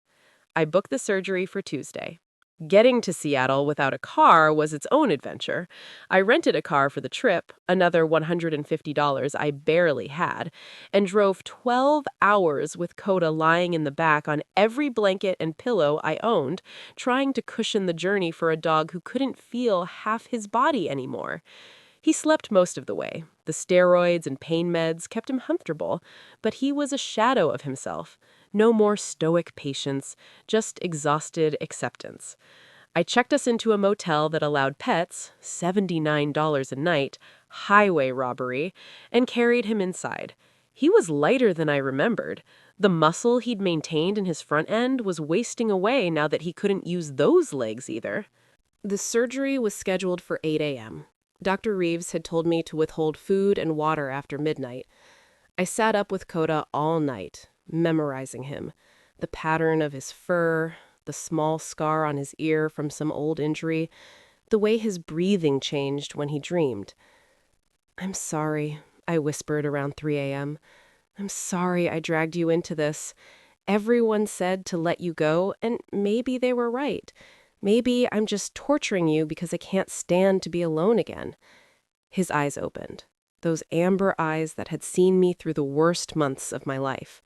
[SPEAKER 1] I booked the surgery for Tuesday. Getting to Seattle without a car was its own adventure. I rented a car for the trip, another $150 I barely had, and drove 12 hours with Koda lying in the back on every blanket and pillow I owned, trying to cushion the journey for a dog who couldn't feel half his body anymore. He slept most of the way. The steroids and pain meds kept him comfortable, but he was a shadow of himself. No more stoic patience, just exhausted acceptance. I checked us into a motel that allowed pets, $79 a night, highway robbery, and carried him inside. He was lighter than I remembered. The muscle he'd maintained in his front end was wasting away now that he couldn't use those legs either. The surgery was scheduled for 8 a.m. Dr. Reeves had told me to withhold food and water after midnight. I sat up with Koda all night, memorizing him, the pattern of his fur, the small scar on his ear from some old injury, the way his breathing changed when he dreamed. "I'm sorry," I whispered around 3 a.m. "I'm sorry I dragged you into this. Everyone said to let you go, and maybe they were right. Maybe I'm just torturing you because I can't stand to be alone again." His eyes opened, those amber eyes that had seen me through the worst months of my life.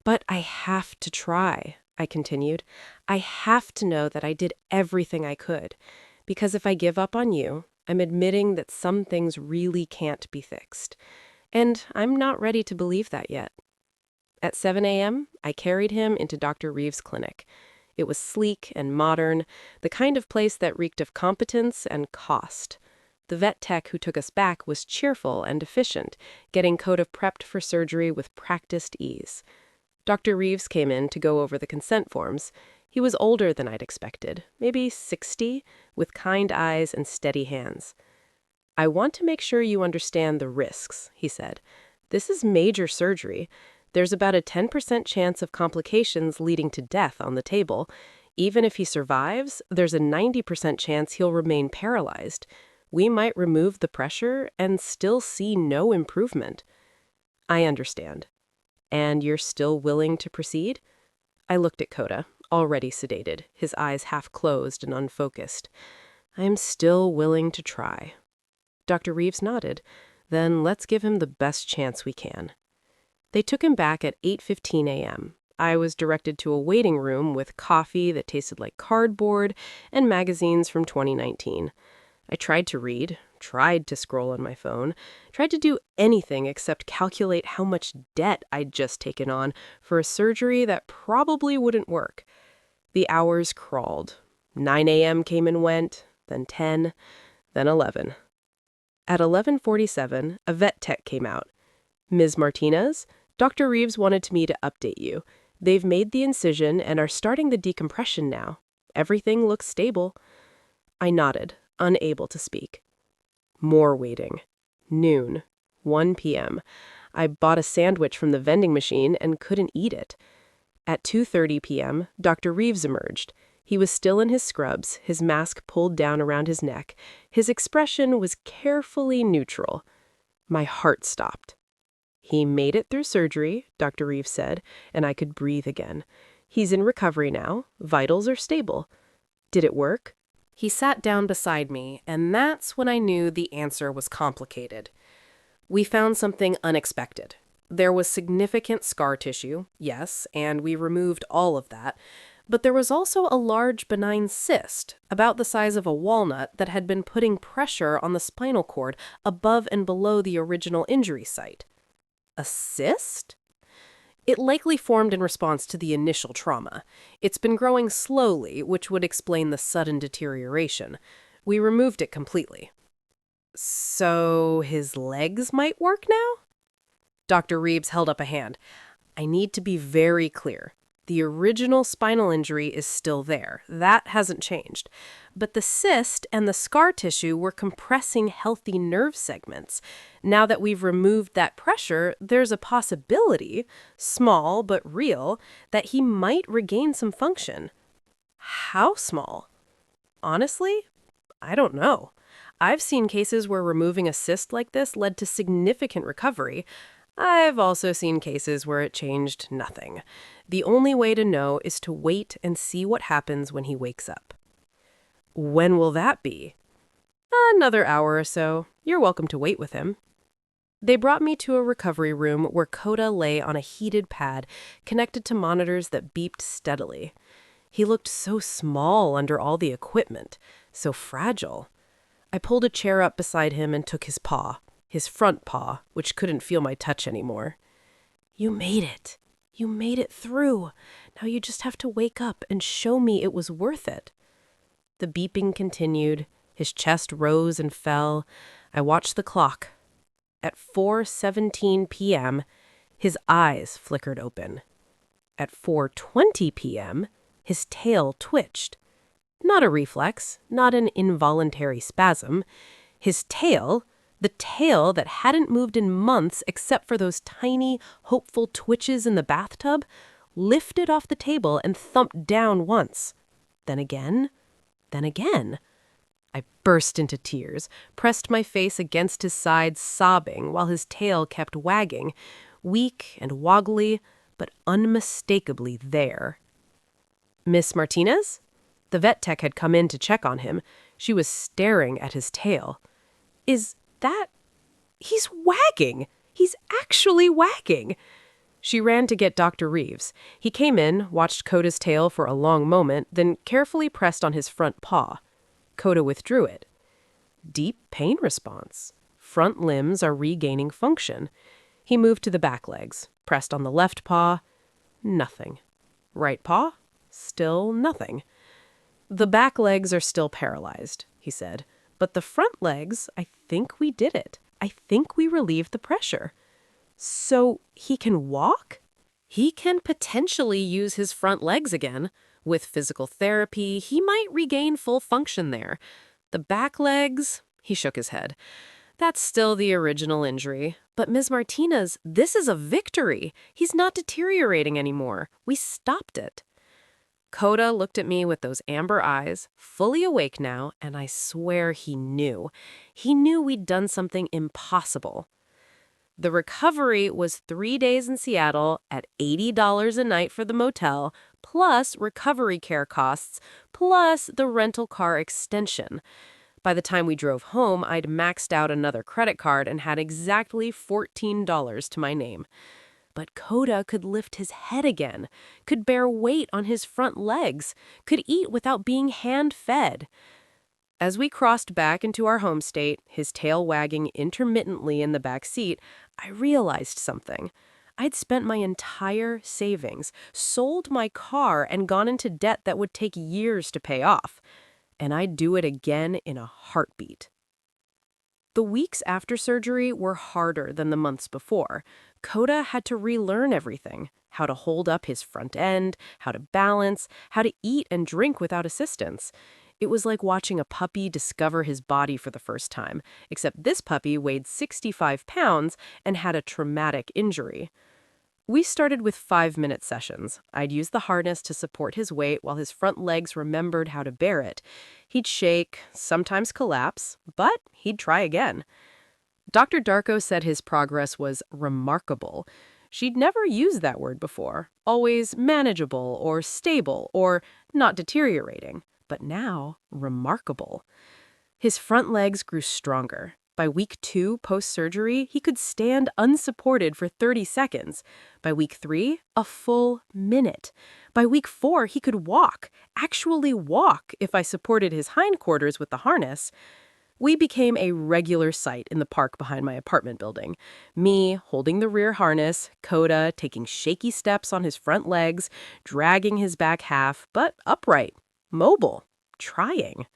[SPEAKER 1] "But I have to try," I continued. "I have to know that I did everything I could. Because if I give up on you, I'm admitting that some things really can't be fixed. And I'm not ready to believe that yet." At 7 a.m., I carried him into Dr. Reeves' clinic. It was sleek and modern, the kind of place that reeked of competence and cost. The vet tech who took us back was cheerful and efficient, getting Koda prepped for surgery with practiced ease. Dr. Reeves came in to go over the consent forms. He was older than I'd expected, maybe 60, with kind eyes and steady hands. "I want to make sure you understand the risks," he said. "This is major surgery. There's about a 10% chance of complications leading to death on the table. Even if he survives, there's a 90% chance he'll remain paralyzed. We might remove the pressure and still see no improvement." "I understand. And you're still willing to proceed?" I looked at Koda, already sedated, his eyes half closed and unfocused. "I am still willing to try." Dr. Reeves nodded. "Then let's give him the best chance we can." They took him back at 8:15 a.m. I was directed to a waiting room with coffee that tasted like cardboard and magazines from 2019. I tried to read, tried to scroll on my phone, tried to do anything except calculate how much debt I'd just taken on for a surgery that probably wouldn't work. The hours crawled. 9 a.m. came and went, then 10, then 11. At 11:47, a vet tech came out. "Ms. Martinez, Dr. Reeves wanted me to update you. They've made the incision and are starting the decompression now. Everything looks stable." I nodded, unable to speak. More waiting. Noon, 1 p.m. I bought a sandwich from the vending machine and couldn't eat it. At 2:30 p.m., Dr. Reeves emerged. He was still in his scrubs, his mask pulled down around his neck. His expression was carefully neutral. My heart stopped. "He made it through surgery," Dr. Reeves said, and I could breathe again. "He's in recovery now. Vitals are stable." "Did it work?" He sat down beside me, and that's when I knew the answer was complicated. "We found something unexpected. There was significant scar tissue, yes, and we removed all of that. But there was also a large benign cyst, about the size of a walnut, that had been putting pressure on the spinal cord above and below the original injury site." "A cyst?" "It likely formed in response to the initial trauma. It's been growing slowly, which would explain the sudden deterioration. We removed it completely." "So his legs might work now?" Dr. Reeves held up a hand. "I need to be very clear. The original spinal injury is still there. That hasn't changed. But the cyst and the scar tissue were compressing healthy nerve segments. Now that we've removed that pressure, there's a possibility, small but real, that he might regain some function." "How small?"
[SPEAKER 2] Honestly, I don't know. I've seen cases where removing a cyst like this led to significant recovery. I've also seen cases where it changed nothing. The only way to know is to wait and see what happens when he wakes up. When will that be? Another hour or so. You're welcome to wait with him. They brought me to a recovery room where Koda lay on a heated pad connected to monitors that beeped steadily. He looked so small under all the equipment, so fragile. I pulled a chair up beside him and took his paw, his front paw, which couldn't feel my touch anymore. You made it. You made it through. Now you just have to wake up and show me it was worth it. The beeping continued. His chest rose and fell. I watched the clock. At 4:17 p.m., his eyes flickered open. At 4:20 p.m., his tail twitched. Not a reflex, not an involuntary spasm. His tail, the tail that hadn't moved in months except for those tiny, hopeful twitches in the bathtub, lifted off the table and thumped down once. Then again, then again. I burst into tears, pressed my face against his side, sobbing, while his tail kept wagging, weak and woggly, but unmistakably there. Miss Martinez? The vet tech had come in to check on him. She was staring at his tail. Is that... He's wagging! He's actually wagging! She ran to get Dr. Reeves. He came in, watched Koda's tail for a long moment, then carefully pressed on his front paw. Koda withdrew it. Deep pain response. Front limbs are regaining function. He moved to the back legs, pressed on the left paw. Nothing. Right paw? Still nothing. The back legs are still paralyzed, he said. But the front legs, I think we did it. I think we relieved the pressure. So he can walk? He can potentially use his front legs again. With physical therapy, he might regain full function there. The back legs, he shook his head. That's still the original injury. But Ms. Martinez, this is a victory. He's not deteriorating anymore. We stopped it. Koda looked at me with those amber eyes, fully awake now, and I swear he knew. He knew we'd done something impossible. The recovery was 3 days in Seattle at $80 a night for the motel, plus recovery care costs, plus the rental car extension. By the time we drove home, I'd maxed out another credit card and had exactly $14 to my name. But Koda could lift his head again, could bear weight on his front legs, could eat without being hand-fed. As we crossed back into our home state, his tail wagging intermittently in the back seat, I realized something. I'd spent my entire savings, sold my car, and gone into debt that would take years to pay off. And I'd do it again in a heartbeat. The weeks after surgery were harder than the months before. Koda had to relearn everything. How to hold up his front end, how to balance, how to eat and drink without assistance. It was like watching a puppy discover his body for the first time, except this puppy weighed 65 pounds and had a traumatic injury. We started with 5-minute sessions. I'd use the harness to support his weight while his front legs remembered how to bear it. He'd shake, sometimes collapse, but he'd try again. Dr. Darko said his progress was remarkable. She'd never used that word before, always manageable or stable or not deteriorating, but now remarkable. His front legs grew stronger. By week 2 post-surgery, he could stand unsupported for 30 seconds. By week 3, a full minute. By week 4, he could walk, actually walk, if I supported his hindquarters with the harness. We became a regular sight in the park behind my apartment building. Me holding the rear harness, Koda taking shaky steps on his front legs, dragging his back half, but upright, mobile, trying.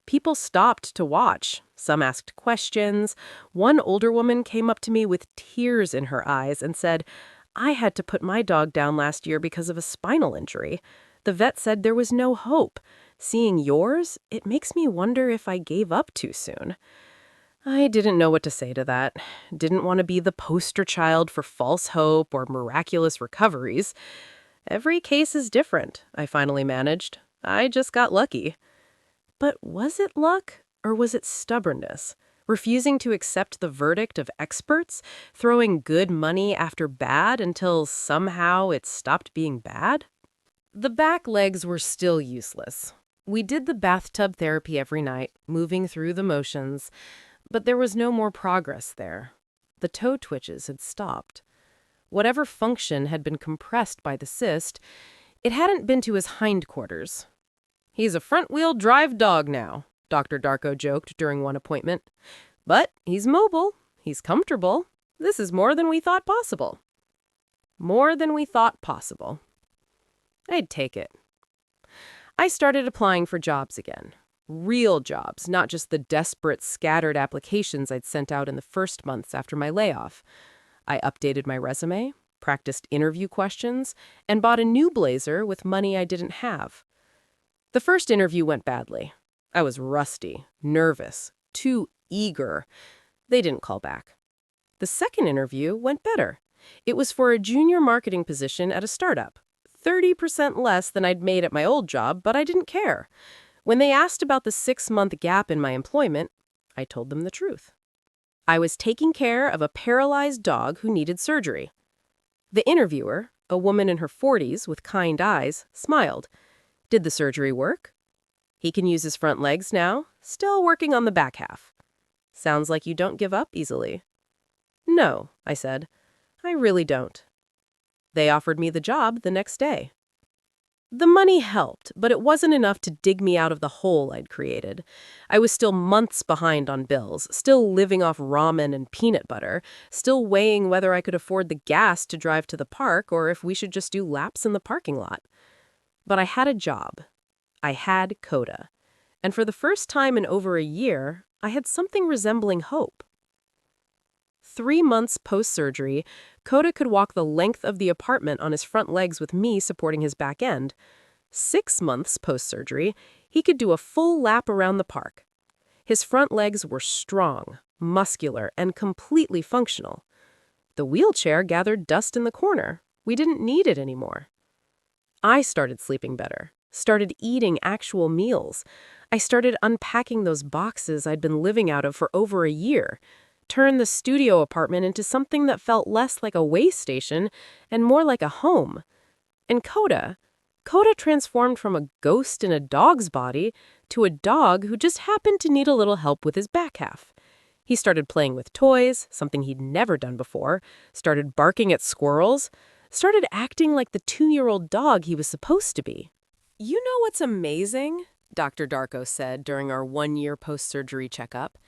[SPEAKER 2] People stopped to watch. Some asked questions. One older woman came up to me with tears in her eyes and said, "I had to put my dog down last year because of a spinal injury. The vet said there was no hope. Seeing yours, it makes me wonder if I gave up too soon." I didn't know what to say to that. Didn't want to be the poster child for false hope or miraculous recoveries. Every case is different, I finally managed. I just got lucky.
[SPEAKER 1] But was it luck, or was it stubbornness? Refusing to accept the verdict of experts, throwing good money after bad until somehow it stopped being bad? The back legs were still useless. We did the bathtub therapy every night, moving through the motions, but there was no more progress there. The toe twitches had stopped. Whatever function had been compressed by the cyst, it hadn't been to his hindquarters. "He's a front-wheel drive dog now," Dr. Darko joked during one appointment. "But he's mobile. He's comfortable. This is more than we thought possible." More than we thought possible. I'd take it. I started applying for jobs again. Real jobs, not just the desperate, scattered applications I'd sent out in the first months after my layoff. I updated my resume, practiced interview questions, and bought a new blazer with money I didn't have. The first interview went badly. I was rusty, nervous, too eager. They didn't call back. The second interview went better. It was for a junior marketing position at a startup. 30% less than I'd made at my old job, but I didn't care. When they asked about the 6-month gap in my employment, I told them the truth. I was taking care of a paralyzed dog who needed surgery. The interviewer, a woman in her 40s with kind eyes, smiled. Did the surgery work? He can use his front legs now, still working on the back half. Sounds like you don't give up easily. No, I said. I really don't. They offered me the job the next day. The money helped, but it wasn't enough to dig me out of the hole I'd created. I was still months behind on bills, still living off ramen and peanut butter, still weighing whether I could afford the gas to drive to the park or if we should just do laps in the parking lot. But I had a job. I had Koda. And for the first time in over a year, I had something resembling hope. 3 months post-surgery, Koda could walk the length of the apartment on his front legs with me supporting his back end. 6 months post-surgery, he could do a full lap around the park. His front legs were strong, muscular, and completely functional. The wheelchair gathered dust in the corner. We didn't need it anymore. I started sleeping better, started eating actual meals. I started unpacking those boxes I'd been living out of for over a year. Turn the studio apartment into something that felt less like a way station and more like a home. And Koda transformed from a ghost in a dog's body to a dog who just happened to need a little help with his back half. He started playing with toys, something he'd never done before, started barking at squirrels, started acting like the 2-year-old dog he was supposed to be. "You know what's amazing?" Dr. Darko said during our 1-year post-surgery checkup.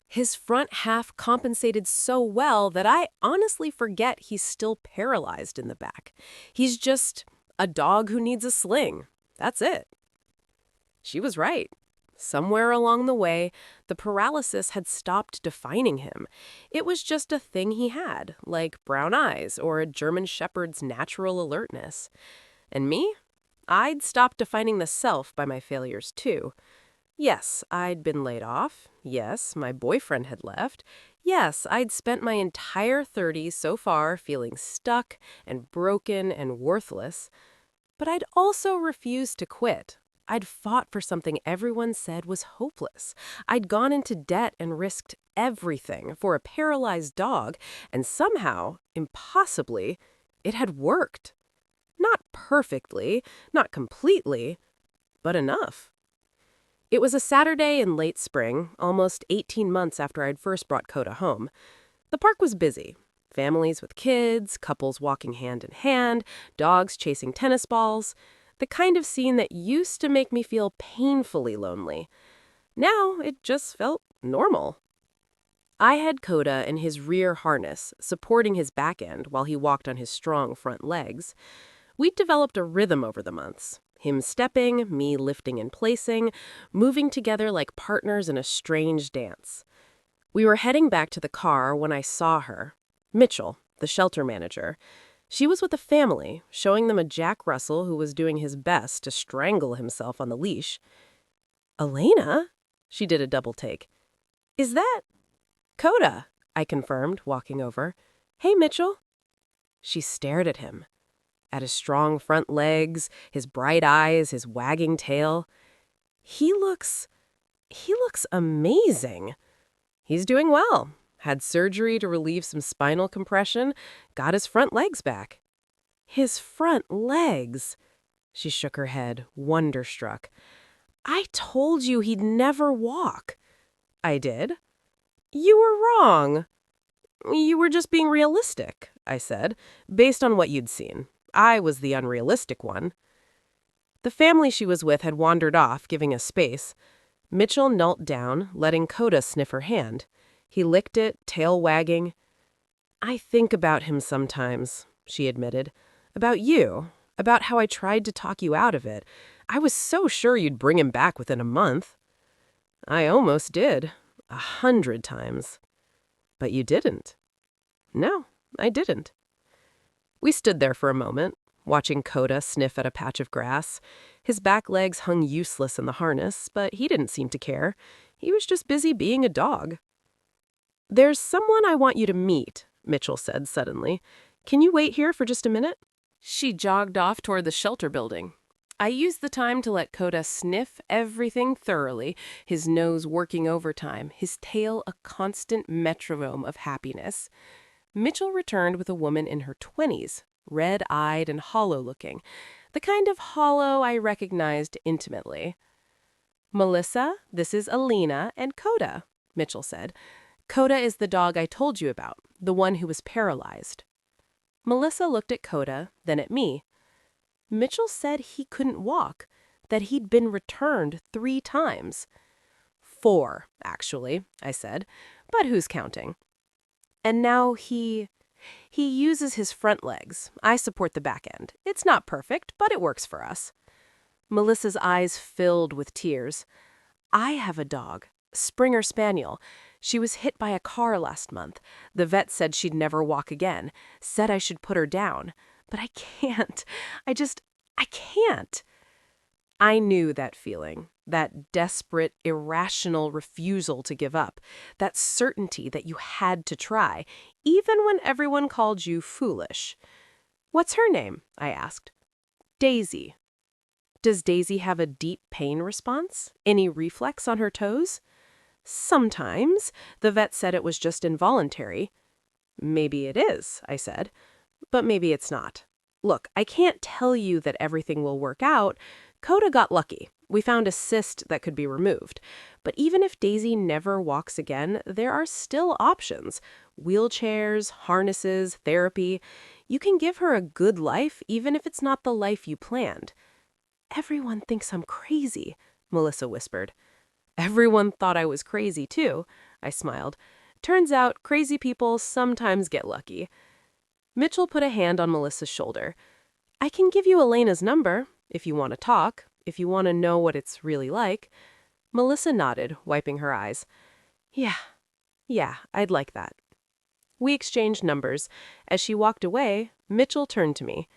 [SPEAKER 1] "His front half compensated so well that I honestly forget he's still paralyzed in the back. He's just a dog who needs a sling. That's it." She was right. Somewhere along the way, the paralysis had stopped defining him. It was just a thing he had, like brown eyes or a German shepherd's natural alertness. And me? I'd stopped defining the self by my failures too. Yes, I'd been laid off. Yes, my boyfriend had left. Yes, I'd spent my entire 30s so far feeling stuck and broken and worthless. But I'd also refused to quit. I'd fought for something everyone said was hopeless. I'd gone into debt and risked everything for a paralyzed dog, and somehow, impossibly, it had worked. Not perfectly, not completely, but enough. It was a Saturday in late spring, almost 18 months after I'd first brought Koda home. The park was busy. Families with kids, couples walking hand in hand, dogs chasing tennis balls. The kind of scene that used to make me feel painfully lonely. Now it just felt normal. I had Koda in his rear harness, supporting his back end while he walked on his strong front legs. We'd developed a rhythm over the months. Him stepping, me lifting and placing, moving together like partners in a strange dance. We were heading back to the car when I saw her. Mitchell, the shelter manager. She was with a family, showing them a Jack Russell who was doing his best to strangle himself on the leash. "Elena?" She did a double take. "Is that Koda?" I confirmed, walking over. "Hey, Mitchell." She stared at him. At his strong front legs, his bright eyes, his wagging tail. "He looks He looks amazing. He's doing well. Had surgery to relieve some spinal compression, got his front legs back. His front legs? She shook her head, wonderstruck. I told you he'd never walk. I did. You were wrong. You were just being realistic, I said, based on what you'd seen. I was the unrealistic one. The family she was with had wandered off, giving us space. Mitchell knelt down, letting Koda sniff her hand. He licked it, tail wagging. I think about him sometimes, she admitted. About you. About how I tried to talk you out of it. I was so sure you'd bring him back within a month. I almost did. 100 times. But you didn't. No, I didn't. We stood there for a moment, watching Koda sniff at a patch of grass. His back legs hung useless in the harness, but he didn't seem to care. He was just busy being a dog. There's someone I want you to meet, Mitchell said suddenly. Can you wait here for just a minute? She jogged off toward the shelter building. I used the time to let Koda sniff everything thoroughly, his nose working overtime, his tail a constant metronome of happiness. Mitchell returned with a woman in her 20s, red-eyed and hollow-looking, the kind of hollow I recognized intimately. Melissa, this is Elena and Koda, Mitchell said. Koda is the dog I told you about, the one who was paralyzed. Melissa looked at Koda, then at me. Mitchell said he couldn't walk, that he'd been returned 3 times. 4, actually, I said, but who's counting? And now he uses his front legs. I support the back end. It's not perfect, but it works for us. Melissa's eyes filled with tears. I have a dog, Springer Spaniel. She was hit by a car last month. The vet said she'd never walk again, said I should put her down. But I can't. I can't. I knew that feeling, that desperate, irrational refusal to give up, that certainty that you had to try, even when everyone called you foolish. What's her name? I asked. Daisy. Does Daisy have a deep pain response? Any reflex on her toes? Sometimes. The vet said it was just involuntary. Maybe it is, I said, but maybe it's not. Look, I can't tell you that everything will work out. Koda got lucky. We found a cyst that could be removed. But even if Daisy never walks again, there are still options. Wheelchairs, harnesses, therapy. You can give her a good life, even if it's not the life you planned. Everyone thinks I'm crazy, Melissa whispered. Everyone thought I was crazy, too, I smiled. Turns out, crazy people sometimes get lucky. Mitchell put a hand on Melissa's shoulder. I can give you Elena's number, if you want to talk, if you want to know what it's really like. Melissa nodded, wiping her eyes. Yeah, I'd like that. We exchanged numbers. As she walked away, Mitchell turned to me.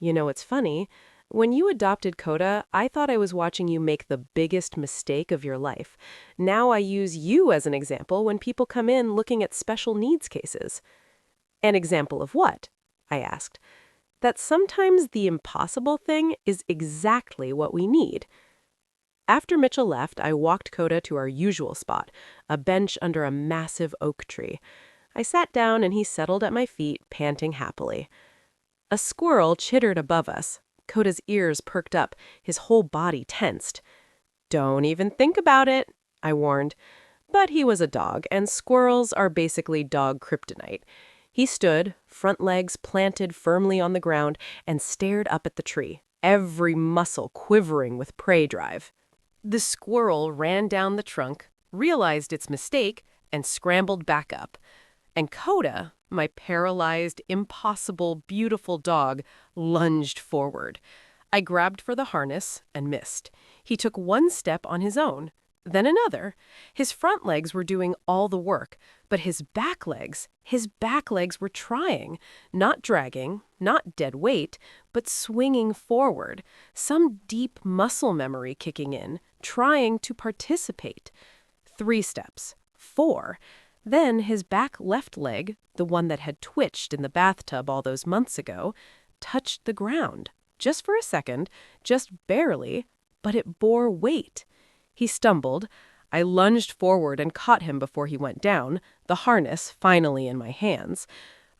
[SPEAKER 1] You know, it's funny. When you adopted Koda, I thought I was watching you make the biggest mistake of your life. Now I use you as an example when people come in looking at special needs cases. An example of what? I asked. That sometimes the impossible thing is exactly what we need. After Mitchell left, I walked Koda to our usual spot, a bench under a massive oak tree. I sat down and he settled at my feet, panting happily. A squirrel chittered above us. Koda's ears perked up, his whole body tensed. Don't even think about it, I warned. But he was a dog, and squirrels are basically dog kryptonite. He stood, front legs planted firmly on the ground, and stared up at the tree, every muscle quivering with prey drive. The squirrel ran down the trunk, realized its mistake, and scrambled back up. And Koda, my paralyzed, impossible, beautiful dog, lunged forward. I grabbed for the harness and missed. He took one step on his own, then another. His front legs were doing all the work, but his back legs were trying, not dragging, not dead weight, but swinging forward, some deep muscle memory kicking in, trying to participate. 3 steps, 4. Then his back left leg, the one that had twitched in the bathtub all those months ago, touched the ground. Just for a second, just barely, but it bore weight. He stumbled. I lunged forward and caught him before he went down, the harness finally in my hands.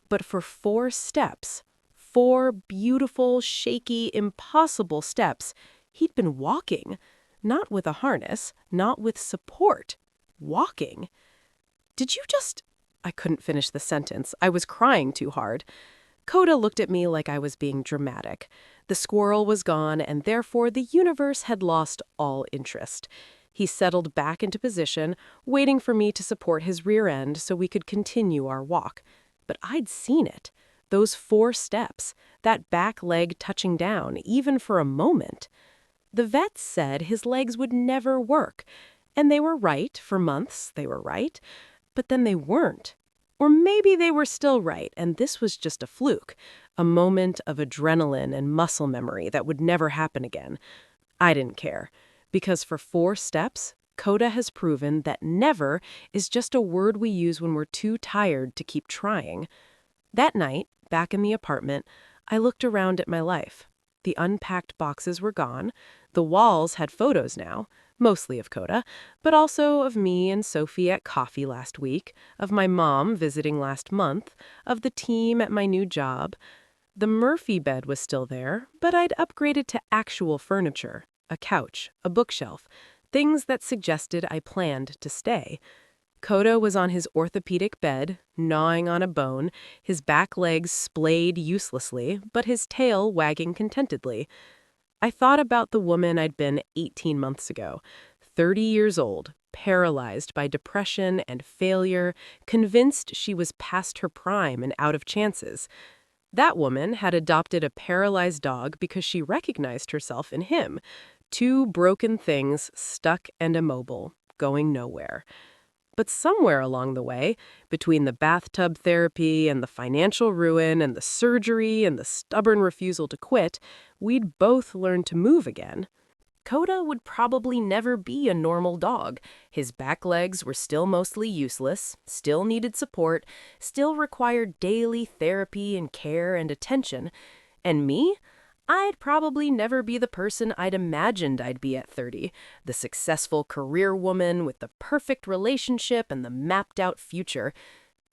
[SPEAKER 1] But for 4 steps, 4 beautiful, shaky, impossible steps, he'd been walking. Not with a harness, not with support. Walking. Did you just... I couldn't finish the sentence. I was crying too hard. Koda looked at me like I was being dramatic. The squirrel was gone, and therefore the universe had lost all interest. He settled back into position, waiting for me to support his rear end so we could continue our walk. But I'd seen it. Those 4 steps, that back leg touching down, even for a moment. The vets said his legs would never work. And they were right, for months they were right. But then they weren't. Or maybe they were still right, and this was just a fluke, a moment of adrenaline and muscle memory that would never happen again. I didn't care, because for 4 steps, Koda has proven that never is just a word we use when we're too tired to keep trying. That night, back in the apartment, I looked around at my life. The unpacked boxes were gone. The walls had photos now, mostly of Koda, but also of me and Sophie at coffee last week, of my mom visiting last month, of the team at my new job. The Murphy bed was still there, but I'd upgraded to actual furniture, a couch, a bookshelf, things that suggested I planned to stay. Koda was on his orthopedic bed, gnawing on a bone, his back legs splayed uselessly, but his tail wagging contentedly. I thought about the woman I'd been 18 months ago, 30 years old, paralyzed by depression and failure, convinced she was past her prime and out of chances. That woman had adopted a paralyzed dog because she recognized herself in him. 2 broken things stuck and immobile, going nowhere. But somewhere along the way, between the bathtub therapy and the financial ruin and the surgery and the stubborn refusal to quit, we'd both learned to move again. Koda would probably never be a normal dog. His back legs were still mostly useless, still needed support, still required daily therapy and care and attention. And me? I'd probably never be the person I'd imagined I'd be at 30, the successful career woman with the perfect relationship and the mapped-out future.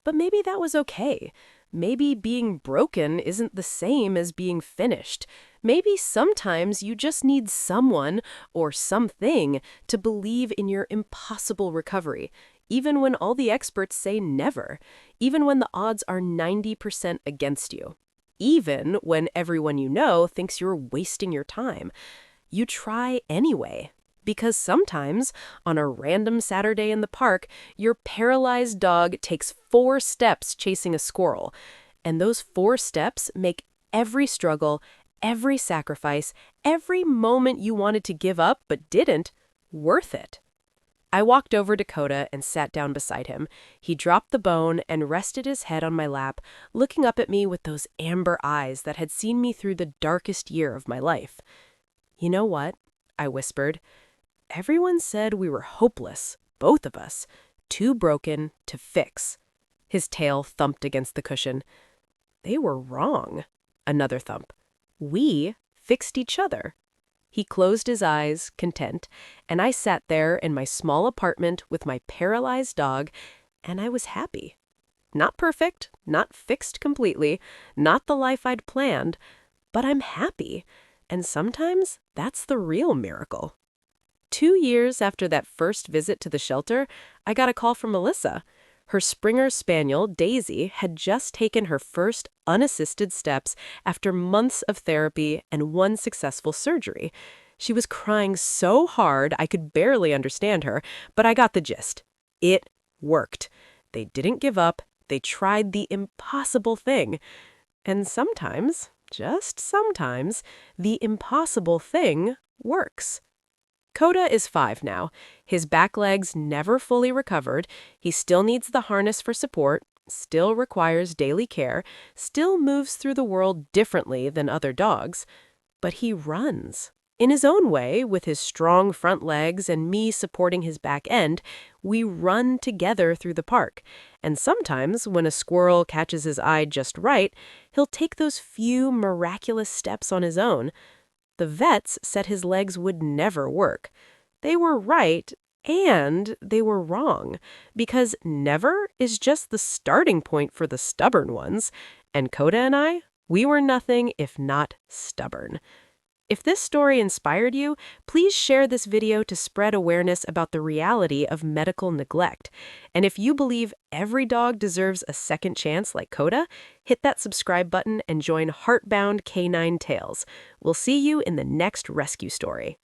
[SPEAKER 1] But maybe that was okay. Maybe being broken isn't the same as being finished. Maybe sometimes you just need someone or something to believe in your impossible recovery, even when all the experts say never, even when the odds are 90% against you. Even when everyone you know thinks you're wasting your time. You try anyway. Because sometimes, on a random Saturday in the park, your paralyzed dog takes 4 steps chasing a squirrel. And those 4 steps make every struggle, every sacrifice, every moment you wanted to give up but didn't, worth it. I walked over to Koda and sat down beside him. He dropped the bone and rested his head on my lap, looking up at me with those amber eyes that had seen me through the darkest year of my life. "You know what?" I whispered. "Everyone said we were hopeless, both of us, too broken to fix." His tail thumped against the cushion. "They were wrong." Another thump. "We fixed each other." He closed his eyes, content, and I sat there in my small apartment with my paralyzed dog, and I was happy. Not perfect, not fixed completely, not the life I'd planned, but I'm happy, and sometimes that's the real miracle. 2 years after that first visit to the shelter, I got a call from Melissa. Her Springer Spaniel, Daisy, had just taken her first unassisted steps after months of therapy and 1 successful surgery. She was crying so hard I could barely understand her, but I got the gist. It worked. They didn't give up. They tried the impossible thing. And sometimes, just sometimes, the impossible thing works. Koda is 5 now. His back legs never fully recovered. He still needs the harness for support, still requires daily care, still moves through the world differently than other dogs. But he runs. In his own way, with his strong front legs and me supporting his back end, we run together through the park. And sometimes, when a squirrel catches his eye just right, he'll take those few miraculous steps on his own. The vets said his legs would never work. They were right,
[SPEAKER 2] And they were wrong, because never is just the starting point for the stubborn ones. And Koda and I, we were nothing if not stubborn. If this story inspired you, please share this video to spread awareness about the reality of medical neglect. And if you believe every dog deserves a second chance like Koda, hit that subscribe button and join Heartbound Canine Tales. We'll see you in the next rescue story.